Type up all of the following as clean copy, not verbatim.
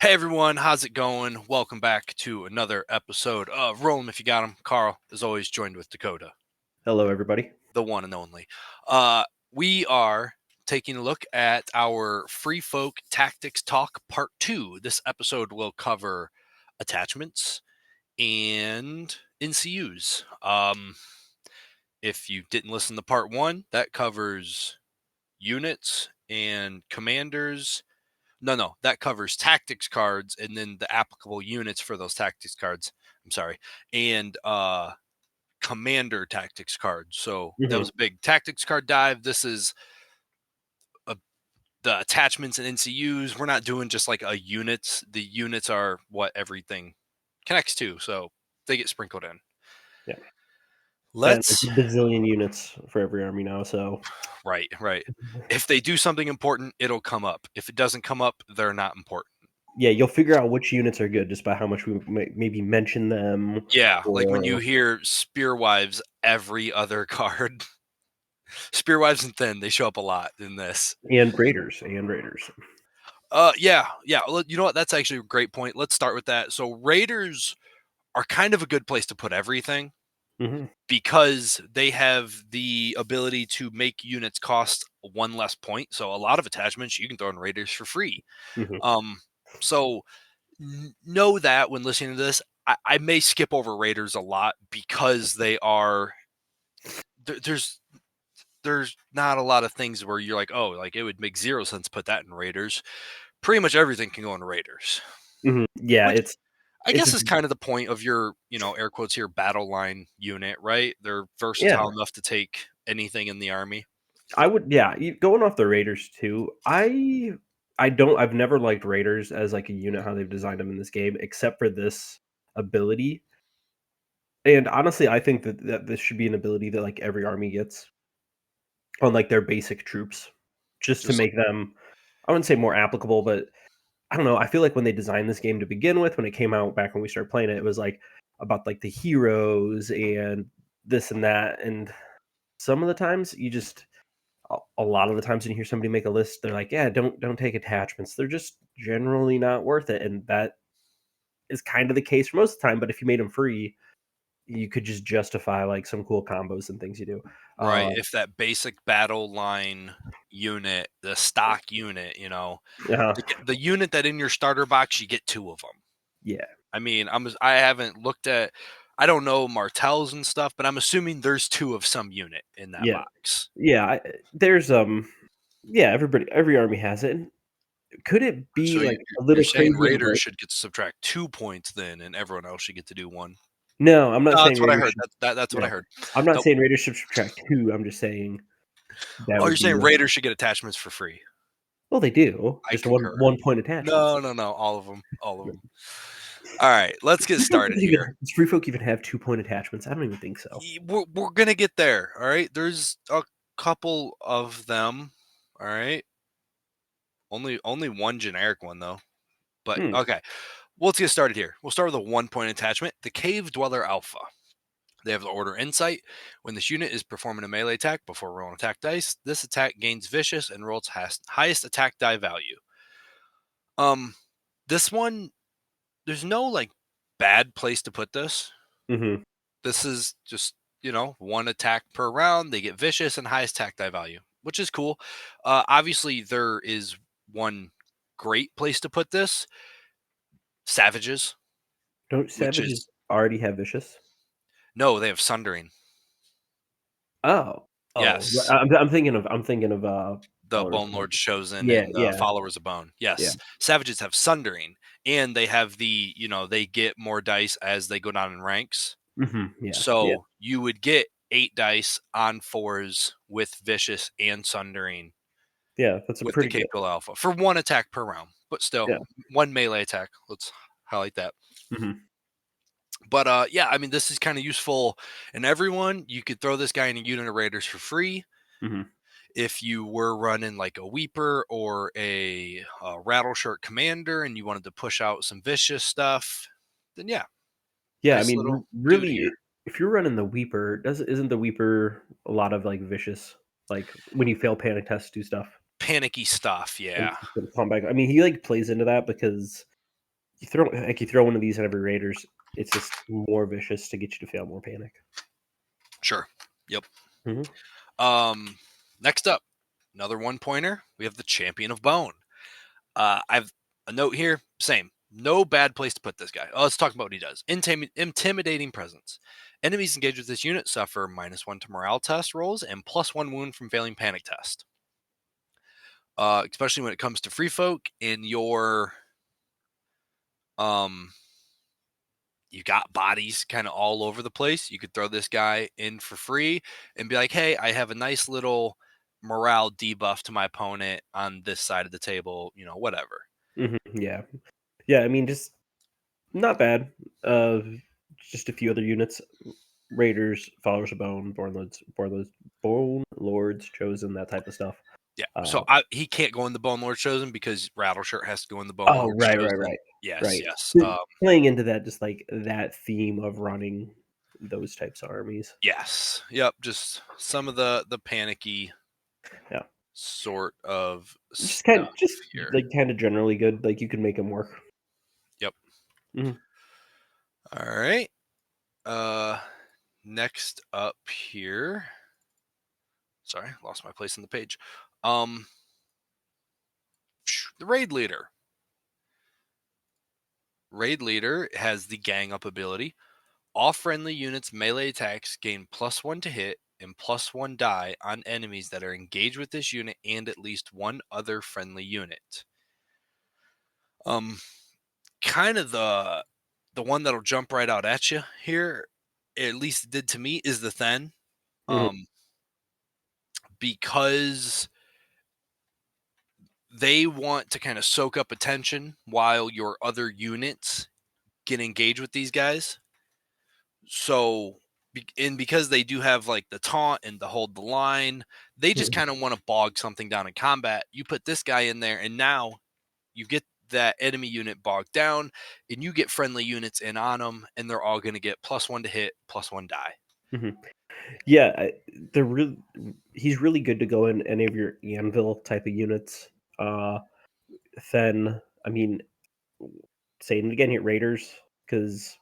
Hey everyone, how's it going? Welcome back to another episode of Roll 'em If You Got 'em. Carl, as always, joined with Dakota, Hello, everybody. the one and only. We are taking a look at our Free Folk Tactics Talk Part 2. This episode will cover attachments and NCUs. If you didn't listen to Part 1, that covers units and commanders. No, that covers tactics cards and then the applicable units for those tactics cards. I'm sorry. And commander tactics cards. So that was a big tactics card dive. This is the attachments and NCUs. We're not doing just like a units. The units are what everything connects to. So they get sprinkled in. Yeah. Let's a bazillion units for every army now, so right. If they do something important, it'll come up. If it doesn't come up, they're not important. yeah, you'll figure out which units are good just by how much we maybe mention them. Yeah, like when you hear Spearwives every other card. Spearwives and Thin, they show up a lot in this. And Raiders. Yeah. You know what? That's actually a great point. Let's start with that. So Raiders are kind of a good place to put everything because they have the ability to make units cost one less point. So a lot of attachments you can throw in Raiders for free. So know that when listening to this, I may skip over Raiders a lot because they are there's not a lot of things where you're like, oh, like it would make 0 sense to put that in Raiders. Pretty much everything can go in Raiders. Yeah, which I guess is kind of the point of your, air quotes here, battle line unit, right? They're versatile enough to take anything in the army. Going off the Raiders too. I've never liked Raiders as like a unit how they've designed them in this game, except for this ability. And honestly, I think that this should be an ability that like every army gets on like their basic troops, just to make them, I wouldn't say more applicable, but I don't know. I feel like when they designed this game to begin with, when it came out back when we started playing it, it was like about like the heroes and this and that. And some of the times a lot of the times when you hear somebody make a list, they're like, yeah, don't take attachments. They're just generally not worth it. And that is kind of the case for most of the time. But if you made them free, you could just justify like some cool combos and things you do. Right. If that basic battle line unit, the stock unit, the unit that in your starter box, you get 2 of them. Yeah. I mean, I haven't looked at, I don't know Martells and stuff, but I'm assuming there's 2 of some unit in that box. Yeah. There's, every army has it. Could it be so like a little crazy? Raiders should get to subtract 2 points then, and everyone else should get to do 1. No, I'm not saying that's what I heard. That's what I heard. I'm not saying Raiders should subtract 2. I'm just saying. You're saying Raiders should get attachments for free? Well, they do. Just one point attachments. No. All of them. All right, let's get started here. Does Free Folk even have 2-point attachments? I don't even think so. We're gonna get there. All right, there's a couple of them. All right, only one generic one though. But okay, well, let's get started here. We'll start with a 1-point attachment, the Cave Dweller Alpha. They have the order Insight. When this unit is performing a melee attack before rolling attack dice, this attack gains Vicious and rolls highest attack die value. This one, there's no like bad place to put this. This is just, 1 attack per round. They get Vicious and highest attack die value, which is cool. Obviously, there is one great place to put this. Savages. Don't Savages already have Vicious? No, they have Sundering. Oh. Yes. I'm thinking of the Bone Lord's Chosen and Followers of Bone. Yes. Yeah. Savages have Sundering, and they have the, they get more dice as they go down in ranks. So you would get 8 dice on 4s with Vicious and Sundering. Yeah, that's a pretty good alpha for 1 attack per round, but still 1 melee attack. Let's highlight that. But I mean, this is kind of useful in everyone. You could throw this guy in a unit of Raiders for free. If you were running like a Weeper or a Rattleshirt Commander and you wanted to push out some Vicious stuff, then nice, I mean, really, if you're running the Weeper, isn't the Weeper a lot of like Vicious, like when you fail panic tests, do stuff, panicky stuff? Yeah. I mean, he like plays into that because you throw one of these at every Raiders, it's just more vicious to get you to fail more panic. Sure. Yep. Mm-hmm. Next up, another 1-pointer. We have the Champion of Bone. I've a note here. Same. No bad place to put this guy. Oh, let's talk about what he does. Intimidating presence. Enemies engaged with this unit suffer -1 to morale test rolls and +1 wound from failing panic test. Especially when it comes to free folk in your you got bodies kind of all over the place. You could throw this guy in for free and be like, hey, I have a nice little morale debuff to my opponent on this side of the table, whatever. Mm-hmm. Yeah. I mean, just not bad. Uh, just a few other units: Raiders, Followers of Bone, Bone Lords, Chosen, that type of stuff. Yeah. So Uh, he can't go in the Bone Lord Chosen because Rattleshirt has to go in the Bone oh, Lord Chosen. Yes, right. yes. Playing into that, just like that theme of running those types of armies. Yes. Yep. Just some of the panicky Yeah, sort of just stuff here. like kind of generally good. Like you can make them work. Yep. Mhm. All right. Next up here. Sorry, lost my place in the page. The raid leader. Raid leader has the gang up ability. All friendly units' melee attacks gain +1 to hit and +1 die on enemies that are engaged with this unit and at least one other friendly unit. Kind of the one that'll jump right out at you here, at least it did to me, is the Then. Mhm. Because they want to kind of soak up attention while your other units get engaged with these guys. So, and because they do have like the taunt and the hold the line, they just Mhm. kind of want to bog something down in combat. You put this guy in there, and now you get that enemy unit bogged down, and you get friendly units in on them, and they're all going to get +1 to hit, +1 die. Mhm. Yeah, they're really. He's really good to go in any of your anvil type of units. Then, I mean, saying it again, hit Raiders because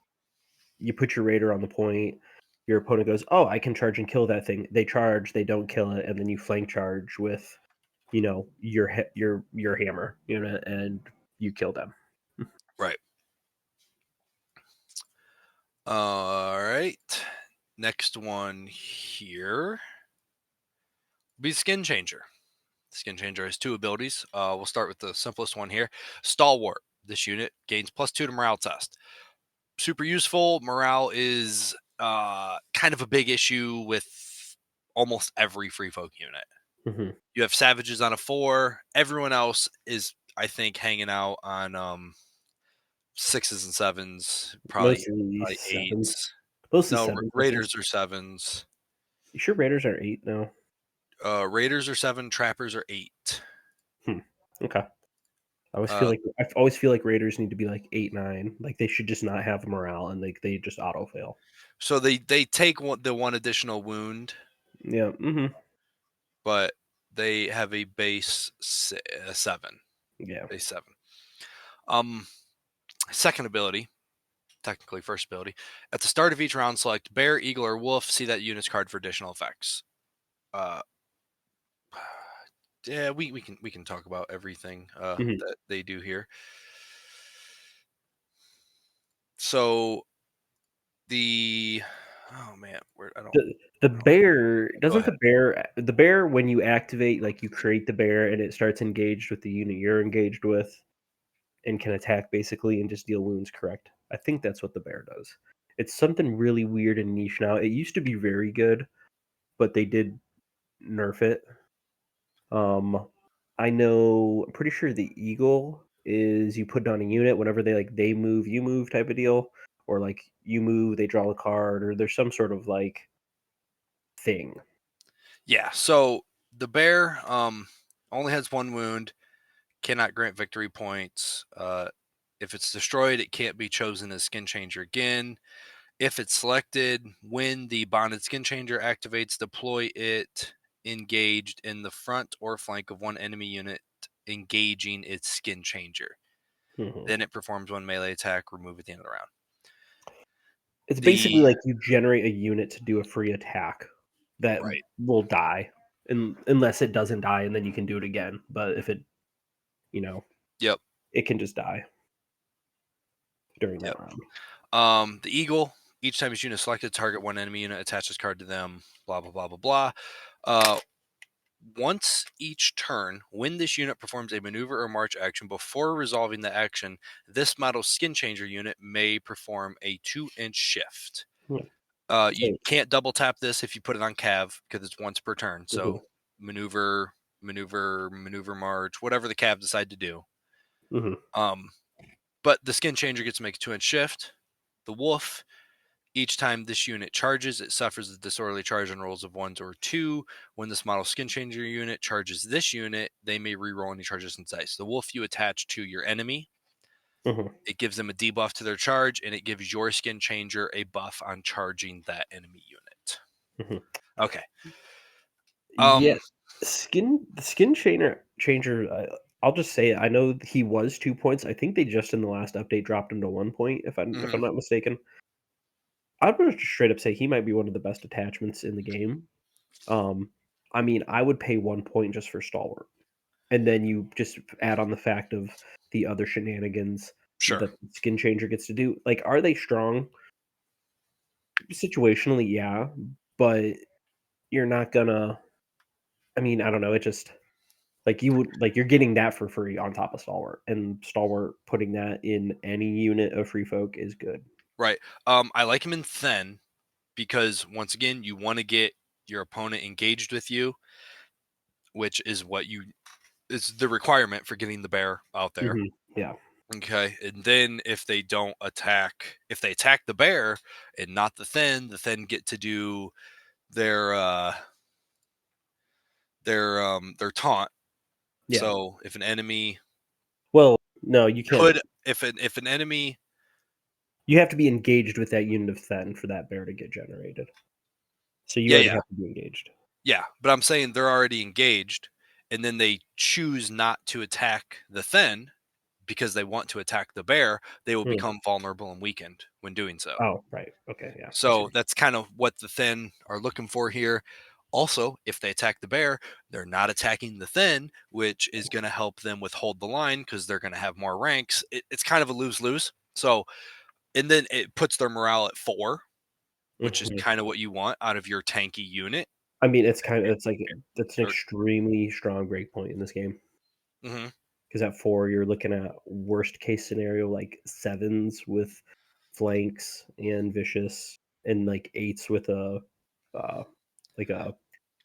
you put your Raider on the point. Your opponent goes, "Oh, I can charge and kill that thing." They charge, they don't kill it, and then you flank charge with, your hammer, and you kill them. Right. All right. Next one here be Skinchanger. Skinchanger has 2 abilities. We'll start with the simplest one here. Stalwart. This unit gains +2 to morale test. Super useful. Morale is kind of a big issue with almost every free folk unit. Mhm. You have savages on a 4. Everyone else is, I think, hanging out on 6s and 7s, probably Mostly probably sevens. 8s. Mostly No, sevens, I think. Raiders are 7s. You sure Raiders are 8 now? Raiders are 7. Trappers are 8. Hmm. Okay. Uh, I always feel like Raiders need to be like 8, 9. Like they should just not have morale and like they just auto fail. so they take the one additional wound, Yeah. Mhm. but they have a base 7. Yeah. Base 7. Um, Second ability, technically first ability. At the start of each round, select bear, eagle, or wolf. See that unit's card for additional effects. Uh, yeah, we can talk about everything Mhm. that they do here. So the oh man, where The I don't bear go doesn't ahead. the bear when you activate, like, you create the bear and it starts engaged with the unit you're engaged with and can attack basically and just deal wounds, correct? I think that's what the bear does. It's something really weird and niche now. It used to be very good, but they did nerf it. Um, I'm pretty sure the eagle is you put down a unit whenever they move, you move type of deal, or like you move, they draw a card, or there's some sort of like thing. Yeah, so the bear only has 1 wound, cannot grant victory points. If it's destroyed, it can't be chosen as skin changer again. If it's selected, when the bonded skin changer activates, deploy it engaged in the front or flank of one enemy unit engaging its skin changer. Mhm. Then it performs one melee attack, remove at the end of the round. It's basically The like you generate a unit to do a free attack that right. will die, unless it doesn't die, and then you can do it again. But if it, you know, Yep. it can just die during Yep. that round. The eagle. Each time each unit is selected, target one enemy unit, attach this card to them. Blah blah blah blah blah. Uh, Once each turn, when this unit performs a maneuver or march action before resolving the action, this model's Skinchanger unit may perform a 2-inch shift. Yeah. You So, can't double tap this if you put it on Cav because it's once per turn. mhm, So maneuver, maneuver, march, whatever the Cav decide to do. mhm, Um, but the Skinchanger gets to make a 2-inch shift. The wolf, each time this unit charges, it suffers a disorderly charge on rolls of 1s or 2. When this model Skinchanger unit charges this unit, they may reroll any charges in dice. The wolf you attach to your enemy, mhm, it gives them a debuff to their charge, and it gives your Skinchanger a buff on charging that enemy unit. mhm. Okay. Yeah, the skin changer. I'll just say it. I know he was 2 points. I think they just in the last update dropped him to 1 point. If I'm Mhm. not mistaken, I'd just straight up say he might be one of the best attachments in the game. Um, I mean, I would pay 1 point just for stalwart, and then you just add on the fact of the other shenanigans Sure. that skin changer gets to do. Like, are they strong? Situationally, yeah, but you're not gonna. I mean, I don't know. It just like you would like you're getting that for free on top of stalwart, and stalwart putting that in any unit of free folk is good. Right. I like him in Thin because once again, you want to get your opponent engaged with you, which is what you is the requirement for getting the bear out there. Yeah, Okay. And then if they attack the bear and not the thin get to do their their taunt. yeah. So if an enemy Well, no, you can't. could if an enemy You have to be engaged with that unit of Then for that bear to get generated. So you yeah, already yeah, have to be engaged. yeah, but I'm saying they're already engaged and then they choose not to attack the thin because they want to attack the bear, they will Hmm. become vulnerable and weakened when doing so. Oh, right. Okay, yeah, I see. So that's kind of what the thin are looking for here. Also, if they attack the bear, they're not attacking the thin, which is going to help them withhold the line because they're going to have more ranks. It's kind of a lose lose. So, and then it puts their morale at 4, which is Mhm. kind of what you want out of your tanky unit. I mean, it's like that's an Or, extremely strong breakpoint in this game. mhm. Because at 4, you're looking at worst case scenario, like 7s with flanks and vicious, and like 8s with uh, like a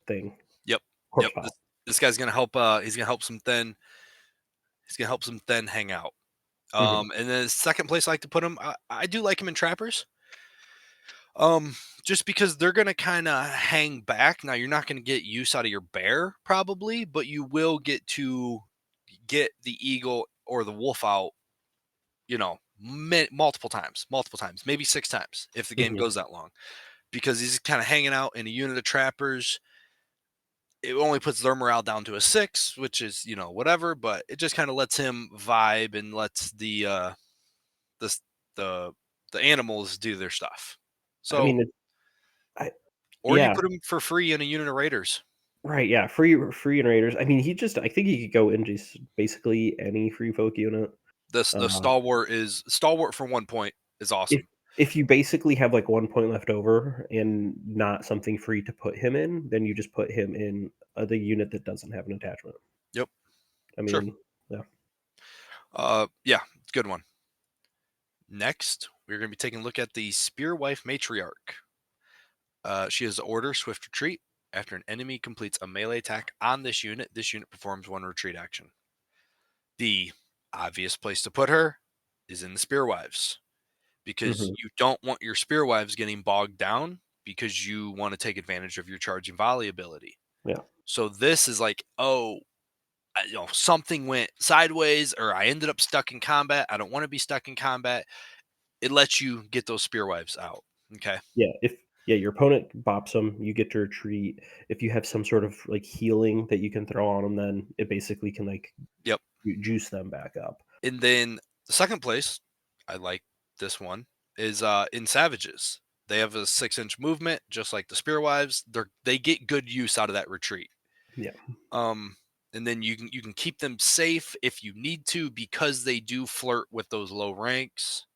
thing, Yep, corpse yep. pile. This guy's going to help. He's going to help some thin. He's going to help some thin hang out. Mhm, And then the second place I like to put him, I do like him in trappers. Um, just because they're gonna kind of hang back. Now you're not gonna get use out of your bear probably, but you will get to get the eagle or the wolf out. Multiple times, maybe 6 times if the game mhm. goes that long, because he's kind of hanging out in a unit of trappers. It only puts their morale down to a 6, which is whatever, but it just kind of lets him vibe and lets the the the animals do their stuff. I So mean, I or you yeah, put him for free in a unit of raiders. right, yeah, free and raiders. I mean, I think he could go into basically any free folk unit. The Uh, stalwart for 1 point is if awesome. if you basically have like 1 point left over and not something free to put him in, then you just put him in the unit that doesn't have an attachment. Yep, I sure. mean, yeah. Yeah, it's a good one. Next, we're going to be taking a look at the Spearwife matriarch. She has order swift retreat. After an enemy completes a melee attack on this unit performs one retreat action. The obvious place to put her is in the Spearwives because Mhm. you don't want your Spearwives getting bogged down because you want to take advantage of your charging volley ability. Yeah. So this is like, oh, something went sideways or I ended up stuck in combat. I don't want to be stuck in combat. It lets you get those Spearwives out. Okay. Yeah, your opponent bops them, you get to retreat. If you have some sort of, like, healing that you can throw on them, then it basically can, like, Yep. juice them back up. And then The second place, I like this one, is in Savages. They have a 6-inch movement, just like the Spearwives. They get good use out of that retreat. Yeah. And then you can keep them safe if you need to, because they do flirt with those low ranks.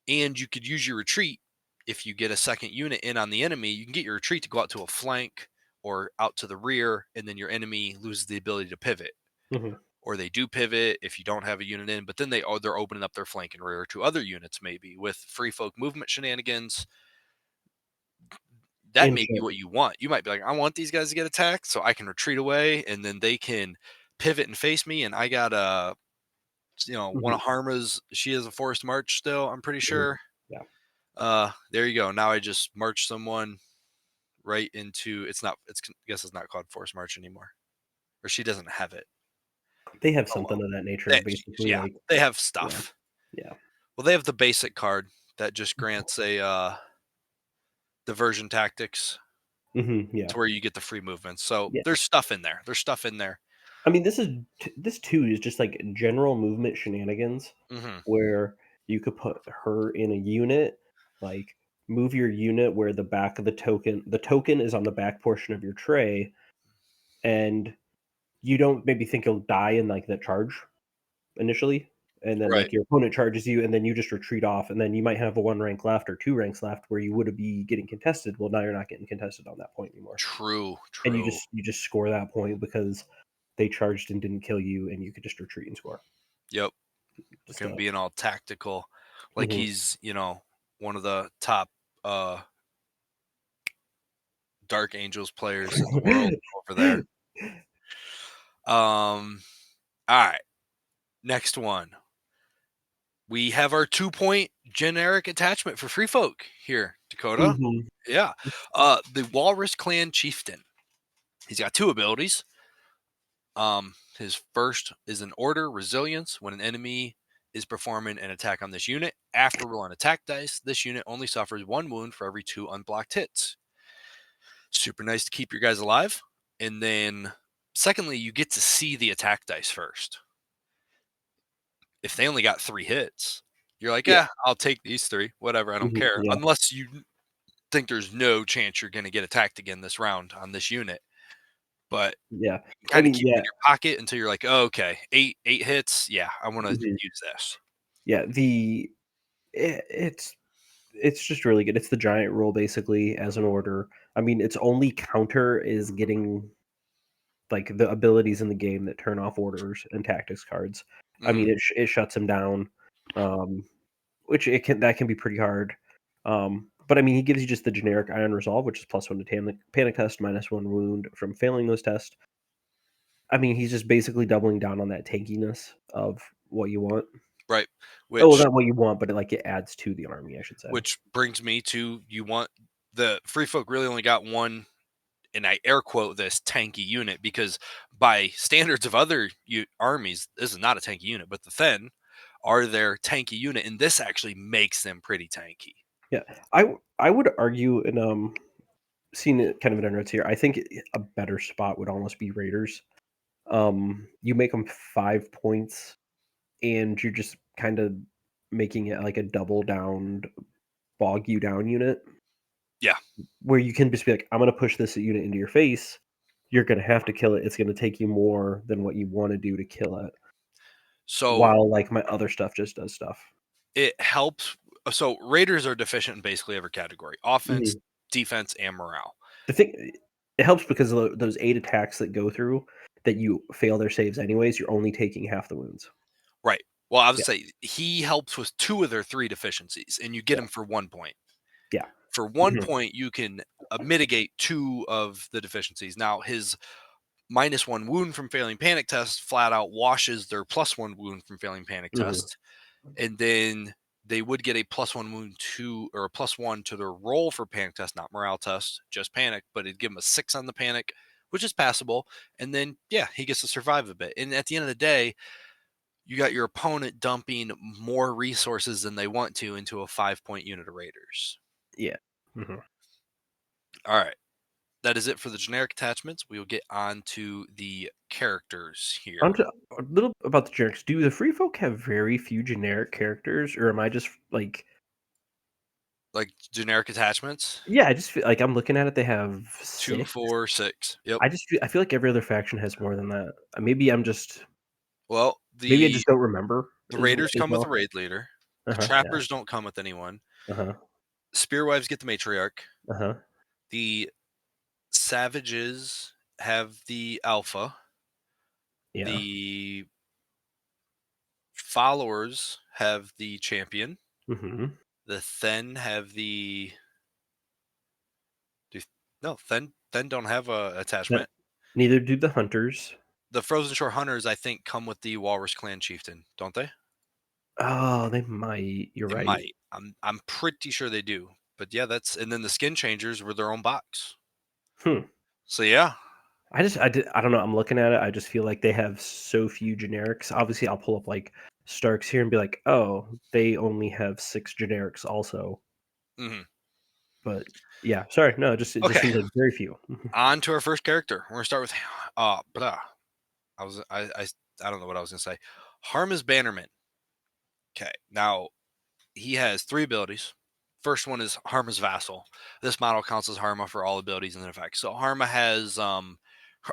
And you could use your retreat if you get a second unit in on the enemy. You can get your retreat to go out to a flank or out to the rear, and then your enemy loses the ability to pivot. Mhm. Or they do pivot if you don't have a unit in, but then they're opening up their flank and rear to other units, maybe with free folk movement shenanigans. That And may be what you want. You might be like, I want these guys to get attacked so I can retreat away, and then they can pivot and face me. And I got one Mhm. of Harma's. She has a forced march still, I'm pretty Mhm. sure. Yeah. There you go. Now I just marched someone right into. It's not. I guess it's not called forced march anymore, or she doesn't have it. They have Oh something well. of that nature, basically, Yeah, like they have yeah, stuff. yeah. Well, they have the basic card that just grants a diversion tactics Mhm, yeah, to where you get the free movements. So yeah. there's stuff in there. There's stuff in there. I mean, this too is just, like, general movement shenanigans Hmm. where you could put her in a unit, like, move your unit where the token is on the back portion of your tray, and you don't maybe think you'll die in, like, that charge initially, and then, Right. like, your opponent charges you, and then you just retreat off, and then you might have a 1 rank left or 2 ranks left where you would be getting contested. Well, now you're not getting contested on that point anymore, True. and True. you just score that point because they charged and didn't kill you, and you could just retreat and score. Yep. Look Just at him being all tactical, like mhm. he's one of the top Dark Angels players in the world over there. All right. Next one. We have our 2-point generic attachment for free folk here, Dakota. Mhm. Yeah. The Walrus Clan Chieftain. He's got 2 abilities. His first is an order resilience. When an enemy is performing an attack on this unit, after rolling attack dice, this unit only suffers 1 wound for every 2 unblocked hits. Super nice to keep your guys alive. And then, secondly, you get to see the attack dice first. If they only got 3 hits, you're like, Yeah. yeah, I'll take these 3, whatever, I don't Mhm. care. Yeah. Unless you think there's no chance you're going to get attacked again this round on this unit. But Yeah. you I kind of mean, keep them yeah. in your pocket until you're like, oh, okay, eight hits. Yeah, I want to Mhm. use this. Yeah, it's just really good. It's the giant rule basically as an order. I mean, its only counter is getting like the abilities in the game that turn off orders and tactics cards. I Hmm. mean, it shuts him down, um, which it can that can be pretty hard. But I mean, he gives you just the generic Iron Resolve, which is +1 to panic test, -1 wound from failing those tests. I mean, he's just basically doubling down on that tankiness of what you want. Right. Oh, Which not what you want, but it adds to the army, I should say. which brings me to, you want the free folk really only got one, and I air quote this, tanky unit, because by standards of other armies, this is not a tanky unit, but the Then are their tanky unit, and this actually makes them pretty tanky. Yeah, I would argue, and seeing it kind of in notes here, I think a better spot would almost be Raiders. You make them 5 points, and you're just kind of making it like a double down, bog you down unit Yeah. where you can just be like, I'm going to push this unit into your face. You're going to have to kill it. It's going to take you more than what you want to do to kill it. So While like my other stuff just does stuff. it helps. So Raiders are deficient in basically every category: offense, Mhm. defense, and morale. The thing it helps because of those 8 attacks that go through that you fail their saves anyways, you're only taking half the wounds. Right. Well, I would Yeah, say he helps with 2 of their 3 deficiencies, and you get yeah, him for 1 point. yeah. For one Mhm, point, you can mitigate 2 of the deficiencies. Now, his -1 wound from failing panic test flat out washes their +1 wound from failing panic mhm. test, and then they would get a +1 wound to, or a +1 to their roll for panic test, not morale test, just panic, but it'd give him a 6 on the panic, which is passable. And then, yeah, he gets to survive a bit. And at the end of the day, you got your opponent dumping more resources than they want to into a 5-point unit of Raiders. Yeah. Mhm. All right. That is it for the generic attachments. We will get on to the characters Onto here. a little about the generics. Do the free folk have very few generic characters, or am I just like Like generic attachments, yeah, I just feel like I'm looking at it, they have 2, 6. 4, 6. Yep. I feel like every other faction has more than that. Maybe I'm just Well, maybe I the just don't remember the as raiders as come with a well. raid leader. The Yeah. trappers don't come with anyone. Uh-huh. Spearwives get the matriarch. Uh-huh. The savages have the alpha. Yeah. The followers have the champion. Mhm. The Then have the do, no Then don't have a That attachment. neither do the hunters. The Frozen Shore hunters, I think, come with the Walrus Clan chieftain, don't they? Oh, they might. You're They right. might. I'm pretty sure they do. But yeah, that's and then the Skinchangers were their own box. Hmm. So yeah. I don't know, I'm looking at it, I just feel like they have so few generics. Obviously, I'll pull up, like, Starks here and be like, "Oh, they only have 6 generics also." Hmm. But, yeah, sorry, no, it just Okay. seems like very few. On to our first character. We're gonna start with blah. I was I don't know what I was gonna say. Harma's Bannerman. Okay. Now he has 3 abilities. First one is Harma's Vassal. This model counts as Harma for all abilities and effects. So Harma has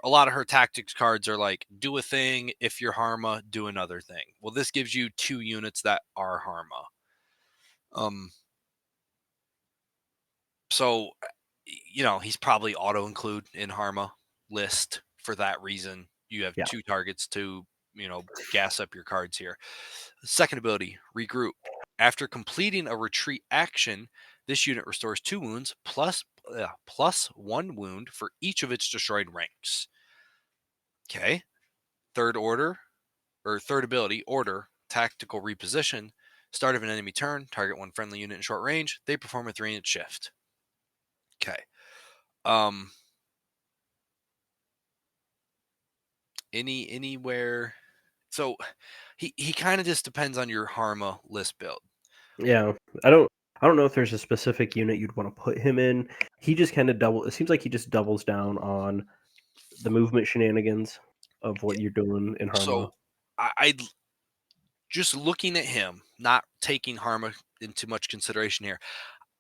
a lot of her tactics cards are like do a thing if you're Harma, do another thing. Well, this gives you 2 units that are Harma. Um, so he's probably auto include in Harma list for that reason. You have Yeah. 2 targets to gas up your cards here. Second ability, regroup. After completing a retreat action, this unit restores 2 wounds plus 1 wound for each of its destroyed ranks. Okay. Third ability, order, tactical reposition. Start of an enemy turn, target 1 friendly unit in short range. They perform a 3-unit shift. Okay. Um anywhere. So he kind of just depends on your Harma list build. Yeah. I don't I don't know if there's a specific unit you'd wanna put him in. He just kinda it seems like he just doubles down on the movement shenanigans of what you're doing in Harma. So I just looking at him, not taking Harma into much consideration here.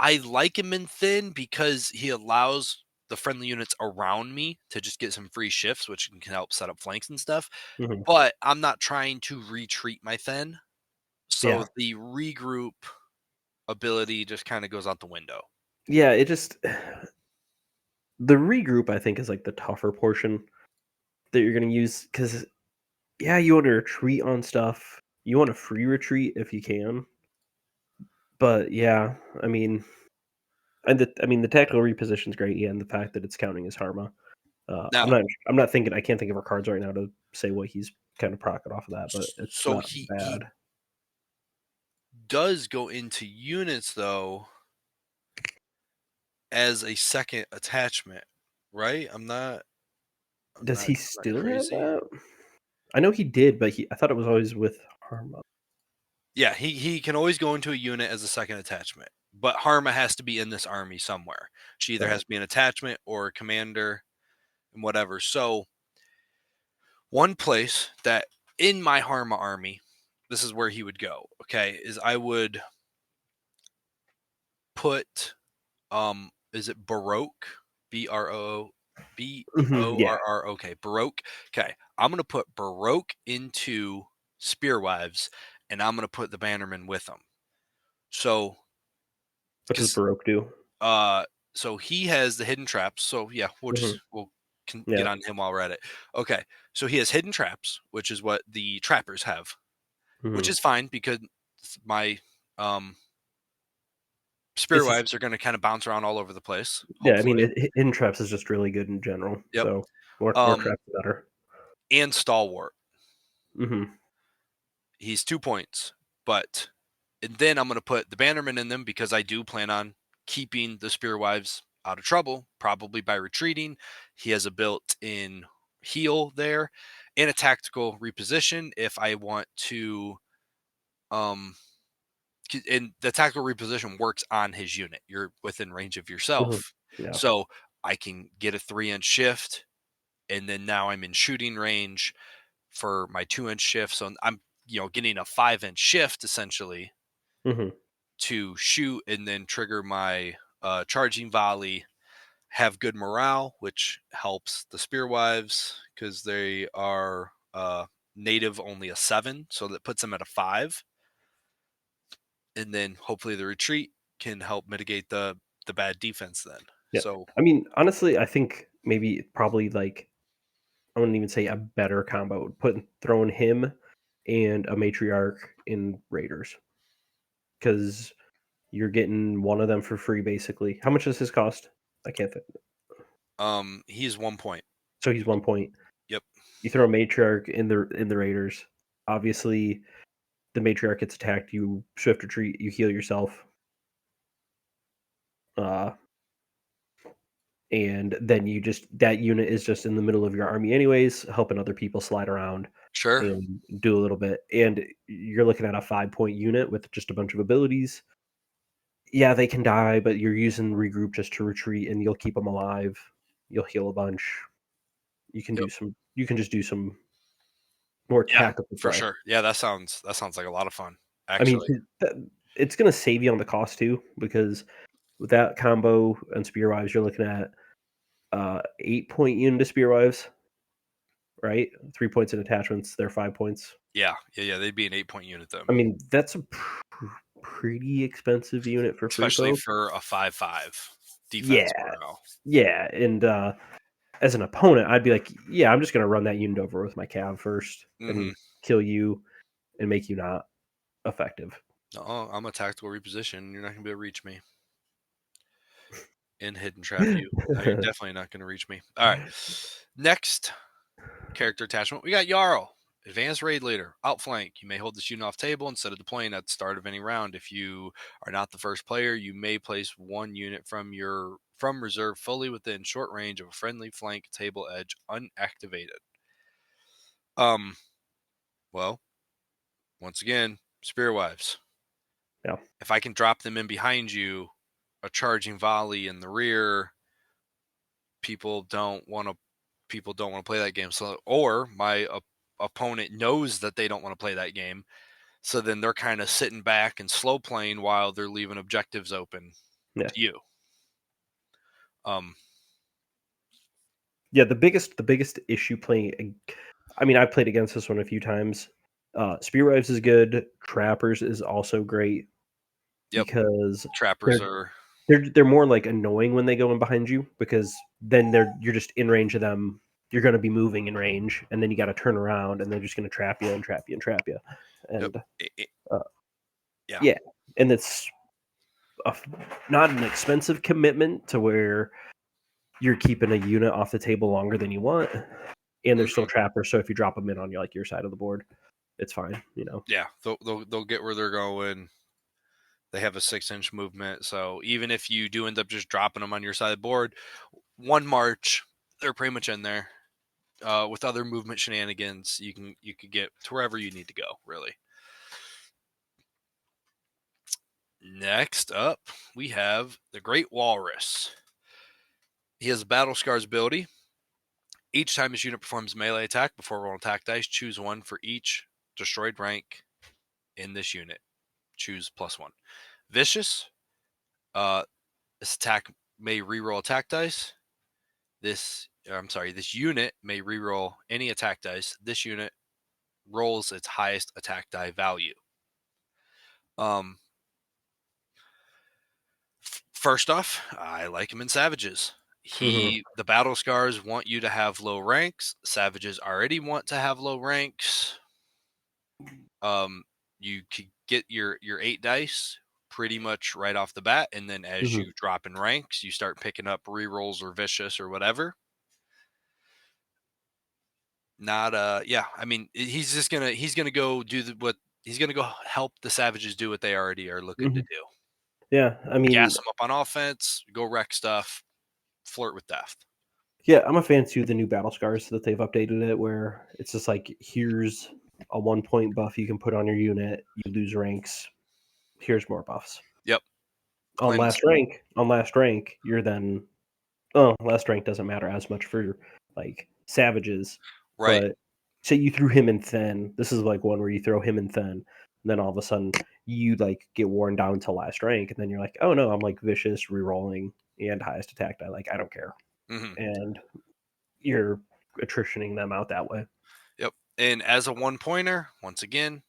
I like him in thin because he allows the friendly units around me to just get some free shifts, which can help set up flanks and stuff. Mhm. But I'm not trying to retreat my thin. So Yeah. the regroup ability just kind of goes out the window. Yeah, it just the regroup, I think, is, like, the tougher portion that you're gonna use because yeah, you wanna retreat on stuff. You want a free retreat if you can, but yeah, I mean the tactical reposition's great, yeah, and the fact that it's counting as Harma. Now, I'm not thinking I can't think of our cards right now to say what he's kind of profited off of that, but it's so not he bad. does go into units though as a second attachment, right? Does he I'm not still have crazy. that? I know he did, but he I thought it was always with Harma. Yeah, he can always go into a unit as a second attachment, but Harma has to be in this army somewhere. She either Right. has to be an attachment or a commander and whatever. So one place that in my Harma army, this is where he would go. Okay, is I would put is it Baroque, Mhm, yeah. Okay, Baroque. Okay, I'm gonna put Baroque into Spearwives, and I'm gonna put the Bannerman with them. So What does because Baroque do? Uh, so he has the hidden traps. So yeah, Mhm, we'll get yeah. on him while we're at it. Okay, so he has hidden traps, which is what the trappers have, which Mhm. is fine because my um It's just spearwives are going to kind of bounce around all over the place. yeah, I mean, Hopefully, hidden traps is just really good in general, yep. so more Um, traps the better. and stalwart. Mhm, He's 2 points, but and then I'm going to put the bannerman in them because I do plan on keeping the spearwives out of trouble, probably by retreating. He has a built-in heal there and a tactical reposition if I want to. Um, and the tactical reposition works on his unit. You're within range of mhm, yourself, yeah. so I can get a 3-inch shift, and then now I'm in shooting range. for my 2-inch shift. So I'm getting a 5-inch shift essentially to shoot and then trigger my charging volley. Have good morale, which helps the Spearwives because they are native only a 7, so that puts them at a 5. And then hopefully the retreat can help mitigate the bad defense then. Yeah. So I mean, honestly, I think maybe probably like I wouldn't even say a better combo. Throwing him and a matriarch in Raiders because you're getting one of them for free basically. How much does his cost? I can't think. he's 1 point. So he's 1 point. Yep. You throw a matriarch in the Raiders. Obviously, the matriarch gets attacked. You swift retreat. You heal yourself. And then that unit is just in the middle of your army anyways, helping other people slide around Sure. and do a little bit. And you're looking at a 5-point unit with just a bunch of abilities. Yeah, they can die, but you're using regroup just to retreat, and you'll keep them alive. You'll heal a bunch. You can Yep. You can just do some more Yeah, tactical for play. sure. Yeah, that sounds like a lot of fun, I mean, actually. it's going to save you on the cost too, because with that combo and Spearwives, you're looking at 8-point unit of Spearwives, right? 3 points in attachments, they're 5 points. Yeah. They'd be an 8-point unit then. I mean, that's a pretty expensive unit for free Especially folk. for a 5/5 defense Yeah, morale. yeah, and as an opponent, I'd be like, yeah, I'm just going to run that unit over with my cav first Mm-hmm. and kill you and make you not effective. No, I'm a tactical reposition. You're not gonna be able to reach me and hidden trap you. No, you're definitely not gonna reach me. All right. Next character attachment, we got Jarl. Advanced raid leader, outflank. You may hold this unit off table instead of deploying at the start of any round. If you are not the first player, you may place one unit from reserve fully within short range of a friendly flank table edge unactivated. Well, once again, Spearwives. Yeah. If I can drop them in behind you, a charging volley in the rear, people don't want to play that game. So, or my opponent knows that they don't want to play that game, so then they're kind of sitting back and slow playing while they're leaving objectives open Yeah. to you. Yeah, the biggest issue playing. I mean, I've played against this one a few times. Spearwives is good. Trappers is also great Yep. because Trappers are. they're more like annoying when they go in behind you because then you're just in range of them. You're going to be moving in range, and then you got to turn around, and they're just going to trap you and trap you and trap you. Yep. And Yeah. yeah, and it's not an expensive commitment to where you're keeping a unit off the table longer than you want, and they're still trappers. So if you drop them in on your side of the board, it's fine. Yeah, they'll get where they're going. They have a 6-inch movement, so even if you do end up just dropping them on your side of the board, one march, they're pretty much in there. With other movement shenanigans, you could get to wherever you need to go, really. Next up, we have the Great Walrus. He has a Battle Scars ability. Each time his unit performs melee attack before rolling attack dice, choose one for each destroyed rank in this unit. Choose +1. Vicious. This attack may reroll attack dice. This unit may reroll any attack dice. This unit rolls its highest attack die value. First off, I like him in Savages. The Battle Scars want you to have low ranks. Savages already want to have low ranks. You could get your 8 dice pretty much right off the bat, and then as you drop in ranks, you start picking up rerolls or vicious or whatever. I mean, he's gonna go he's gonna go help the Savages do what they already are looking to do. Yeah, I mean, Gas them up on offense, go wreck stuff, flirt with death. yeah, I'm a fan too of the new Battle Scars that they've updated it, where it's just like, here's a 1-point buff you can put on your unit. You lose ranks. Here's more buffs. Yep. On last rank, you're then. Oh, last rank doesn't matter as much for like Savages, Right. but say you threw him in thin. This is like one where you throw him in thin, and then all of a sudden you like get worn down to last rank, and then you're like, oh no, I'm like vicious, rerolling, and highest attack die. Like I don't care, Hmm. and you're attritioning them out that way. Yep. And as a one pointer, once again,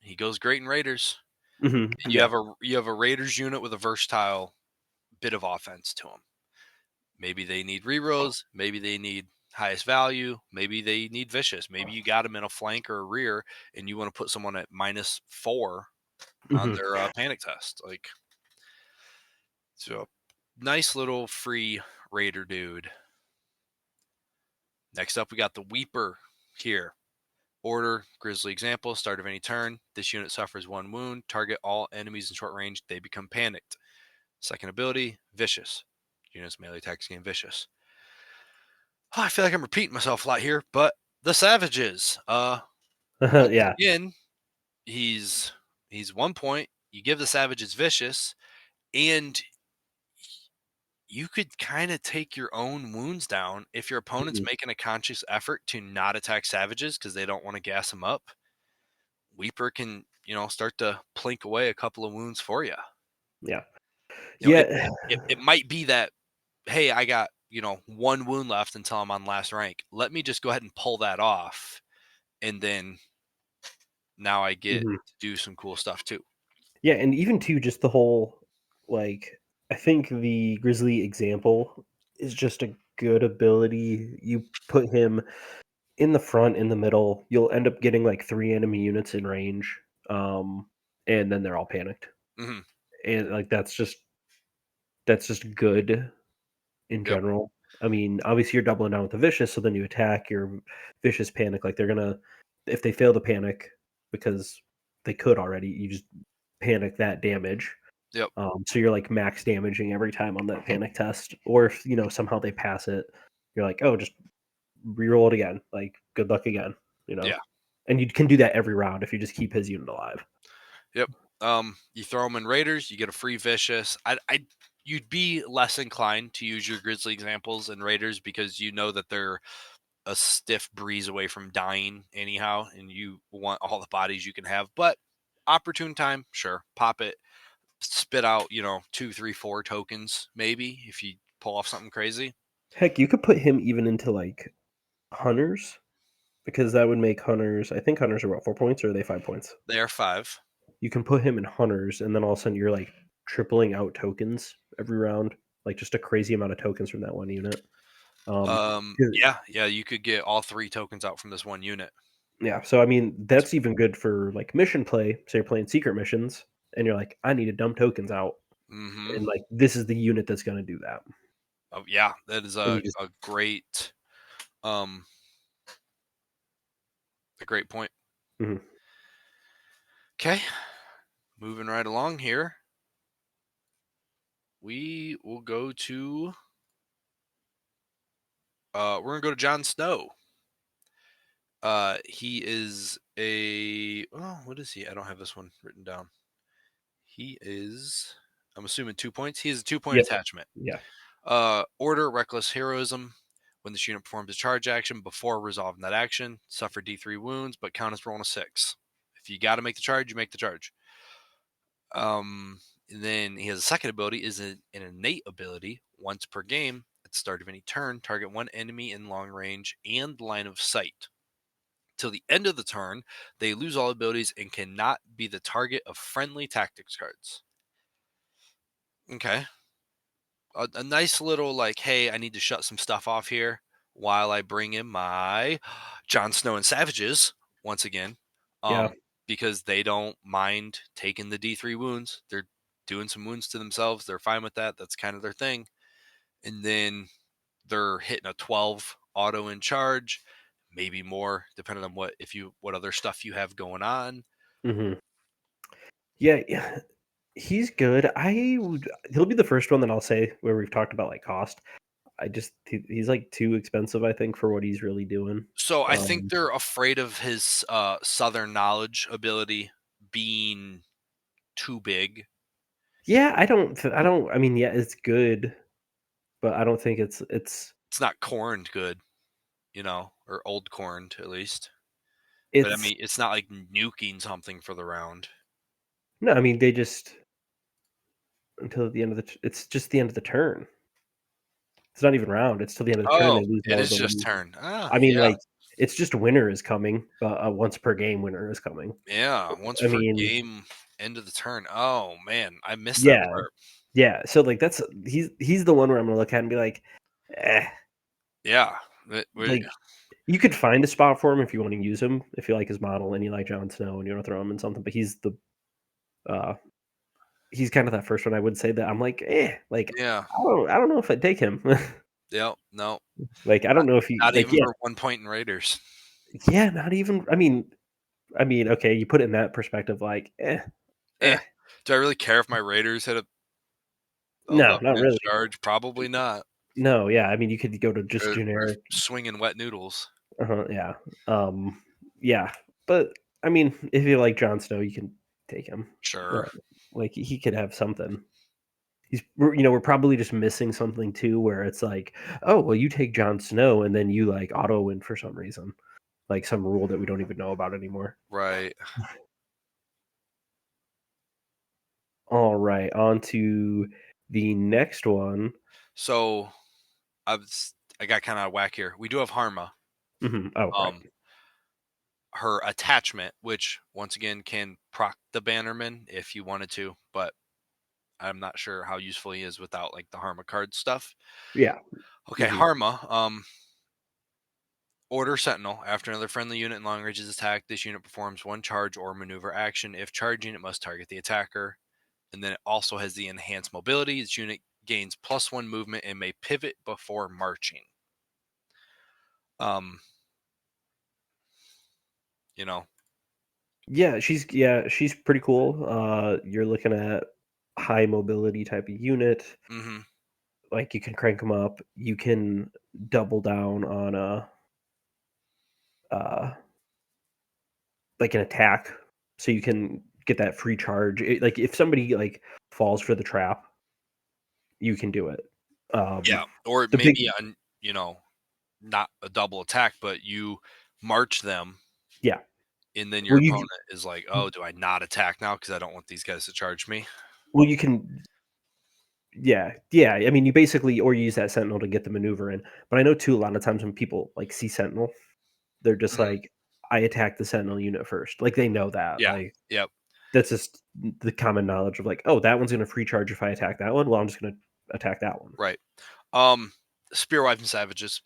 he goes great in Raiders. Yeah. You have a Raiders unit with a versatile bit of offense to them. Maybe they need rerolls. Maybe they need highest value. Maybe they need vicious. Maybe you got them in a flank or a rear, and you want to put someone at -4 on Hmm. their panic test. Like, so, nice little free Raider dude. Next up, we got the Weeper here. Order, Grizzly example, start of any turn. This unit suffers 1 wound. Target all enemies in short range. They become panicked. Second ability, Vicious. Units melee attacks gain Vicious. Oh, I feel like I'm repeating myself a lot here, but the Savages. Once Yeah. again, he's 1 point. You give the Savages Vicious, and you could kind of take your own wounds down if your opponent's Mhm. making a conscious effort to not attack Savages because they don't want to gas them up. Weeper can, start to plink away a couple of wounds for you. Yeah. You know, it Yeah. it might be that, hey, I got, 1 wound left until I'm on last rank. Let me just go ahead and pull that off, and then now I get Mhm. to do some cool stuff too. Yeah, and even too, just the whole like I think the Grizzly example is just a good ability. You put him in the front, in the middle, you'll end up getting like 3 enemy units in range, and then they're all panicked. Mhm. And like that's just good in Yep. general. I mean, obviously you're doubling down with the vicious, so then you attack your vicious panic. Like they're gonna, if they fail to panic because they could already, you just panic that damage. Yep. So you're like max damaging every time on that panic test. Or if somehow they pass it, you're like, oh, just reroll it again. Like good luck again. You know, Yeah. and you can do that every round if you just keep his unit alive. Yep. You throw them in Raiders, you get a free Vicious. You'd be less inclined to use your Grizzly examples in Raiders because you know that they're a stiff breeze away from dying anyhow, and you want all the bodies you can have. But opportune time, sure, pop it, spit out, 2, 3, 4 tokens, maybe if you pull off something crazy. Heck, you could put him even into like hunters because that would make hunters. I think hunters are what 4 points or are they 5 points? They are 5. You can put him in hunters, and then all of a sudden you're like tripling out tokens every round, like just a crazy amount of tokens from that one unit. Um, 'Cause Yeah, you could get all 3 tokens out from this one unit. yeah, so I mean that's even good for like mission play. Say you're playing secret missions, and you're like, I need to dump tokens out, Mm-hmm. and like this is the unit that's going to do that, Oh, yeah, that is and you just um, a great point. mhm. Okay, moving right along here, we will go to we're gonna go to Jon Snow. He is what is he? I don't have this one written down. He is, I'm assuming 2 points. He is a 2 point Yep, attachment. yeah, Order, reckless heroism. When this unit performs a charge action before resolving that action, suffer D3 wounds, but count as rolling a 6. If you got to make the charge, you make the charge. Then he has a second ability, is an innate ability. Once per game, at the start of any turn, target one enemy in long range and line of sight. Till the end of the turn, they lose all abilities and cannot be the target of friendly tactics cards. Okay. A nice little, like, hey, I need to shut some stuff off here while I bring in my Jon Snow and Savages once again. yeah. Because they don't mind taking the D3 wounds. They're doing some wounds to themselves. They're fine with that. That's kind of their thing. And then they're hitting a 12 auto in charge, maybe more, depending on what other stuff you have going on. Hmm. Yeah, yeah, he's good. He'll be the first one that I'll say where we've talked about like cost. He's like too expensive, I think, for what he's really doing. So I think Um, they're afraid of his Southern knowledge ability being too big. yeah, I don't. I mean, yeah, it's good, but I don't think it's. It's not corned good, or old corned at least. But I It's mean, it's not like nuking something for the round. no, I mean, they just until the end of it's just the end of the turn. It's not even round, it's till the end of the turn, Oh, they lose it more is just abilities. turn. Ah, I mean, yeah. like, it's just winter is coming, once per game, winter is coming. Yeah, once I per mean, game, end of the turn. Oh man, I missed that yeah, part. yeah, so, like, that's he's the one where I'm gonna look at and be like, "Eh," Yeah, like, you could find a spot for him if you wanna use him, if you like his model and you like Jon Snow and you wanna throw him in something, but uh, he's kind of that first one I would say that I'm like, like, yeah, I don't know if I'd take him. yeah. No, Like, I don't know if he not like, even yeah, for 1 point in Raiders. yeah, not even I mean, okay, you put it in that perspective, like, Eh. eh. Do I really care if my Raiders hit a No, 11 not inch really. charge? Probably not. No, yeah, I mean, you could go to just Or generic. swinging wet noodles. Yeah, yeah, but, I mean, if you like Jon Snow, you can take him. Uh, Sure. like, he could have something. We're probably just missing something too where it's like, "Oh, well, you take Jon Snow, and then you, like, auto win for some reason." Like, some rule that we don't even know about anymore. Right. Alright, on to the next one. So I got kind of whack here. We do have Harma. Mhm. Oh, right. Um, her attachment, which once again can proc the Bannerman if you wanted to, but I'm not sure how useful he is without like the Harma card stuff. Yeah. Okay, Mhm. Harma. Order Sentinel. After another friendly unit in long range is attacked, this unit performs one charge or maneuver action. If charging, it must target the attacker. And then it also has the enhanced mobility. This unit gains +1 movement and may pivot before marching. Um, you know. Yeah, she's pretty cool. You're looking at high mobility type of unit. Hmm. Like, you can crank them up. You can double down on uh, like, an attack, so you can get that free charge. Like, if somebody, like, falls for the trap, you can do it. Yeah. Or The big maybe on, not a double attack, but you march them, Yeah. and then your Well, opponent is like, "Oh, do I not attack now because I don't want these guys to charge me?" you can yeah, I mean, you basically or you use that sentinel to get the maneuver in, but I know too a lot of times when people, like, see sentinel, they're just Mhm. like, "I attack the sentinel unit first." Like, they know that, Yeah. like, Yep. that's just the common knowledge of, like, "Oh, that one's gonna free charge if I attack that one, well, I'm just gonna attack that one." Right. Um, Spearwives and Savages.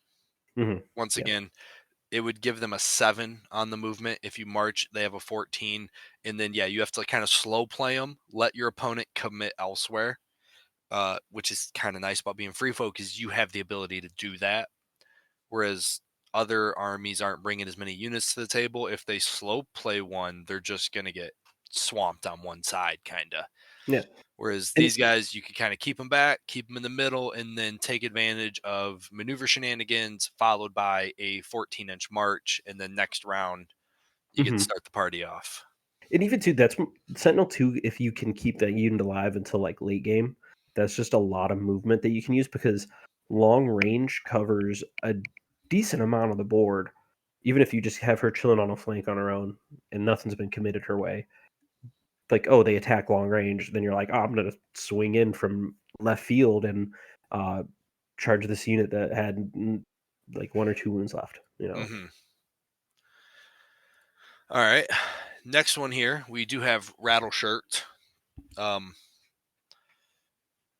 Mhm. Once Yeah. again, it would give them a 7 on the movement. If you march, they have a 14. And then, yeah, you have to kind of slow play them, let your opponent commit elsewhere, which is kind of nice about being free folk is you have the ability to do that. Whereas other armies aren't bringing as many units to the table. If they slow play one, they're just going to get swamped on one side, kind of. Yeah. Whereas And these guys, you can kind of keep them back, keep them in the middle, and then take advantage of maneuver shenanigans, followed by a 14-inch march, and then next round you get to Mhm. start the party off. And even too, that's Sentinel 2, if you can keep that unit alive until, like, late game, that's just a lot of movement that you can use because long range covers a decent amount of the board, even if you just have her chilling on a flank on her own and nothing's been committed her way. Like, oh, they attack long range, then you're like, "Oh, I'm gonna swing in from left field and, uh, charge this unit that had, like, 1 or 2 wounds left," you know? Hmm. All right. Next one here, we do have Rattle Shirt. Um,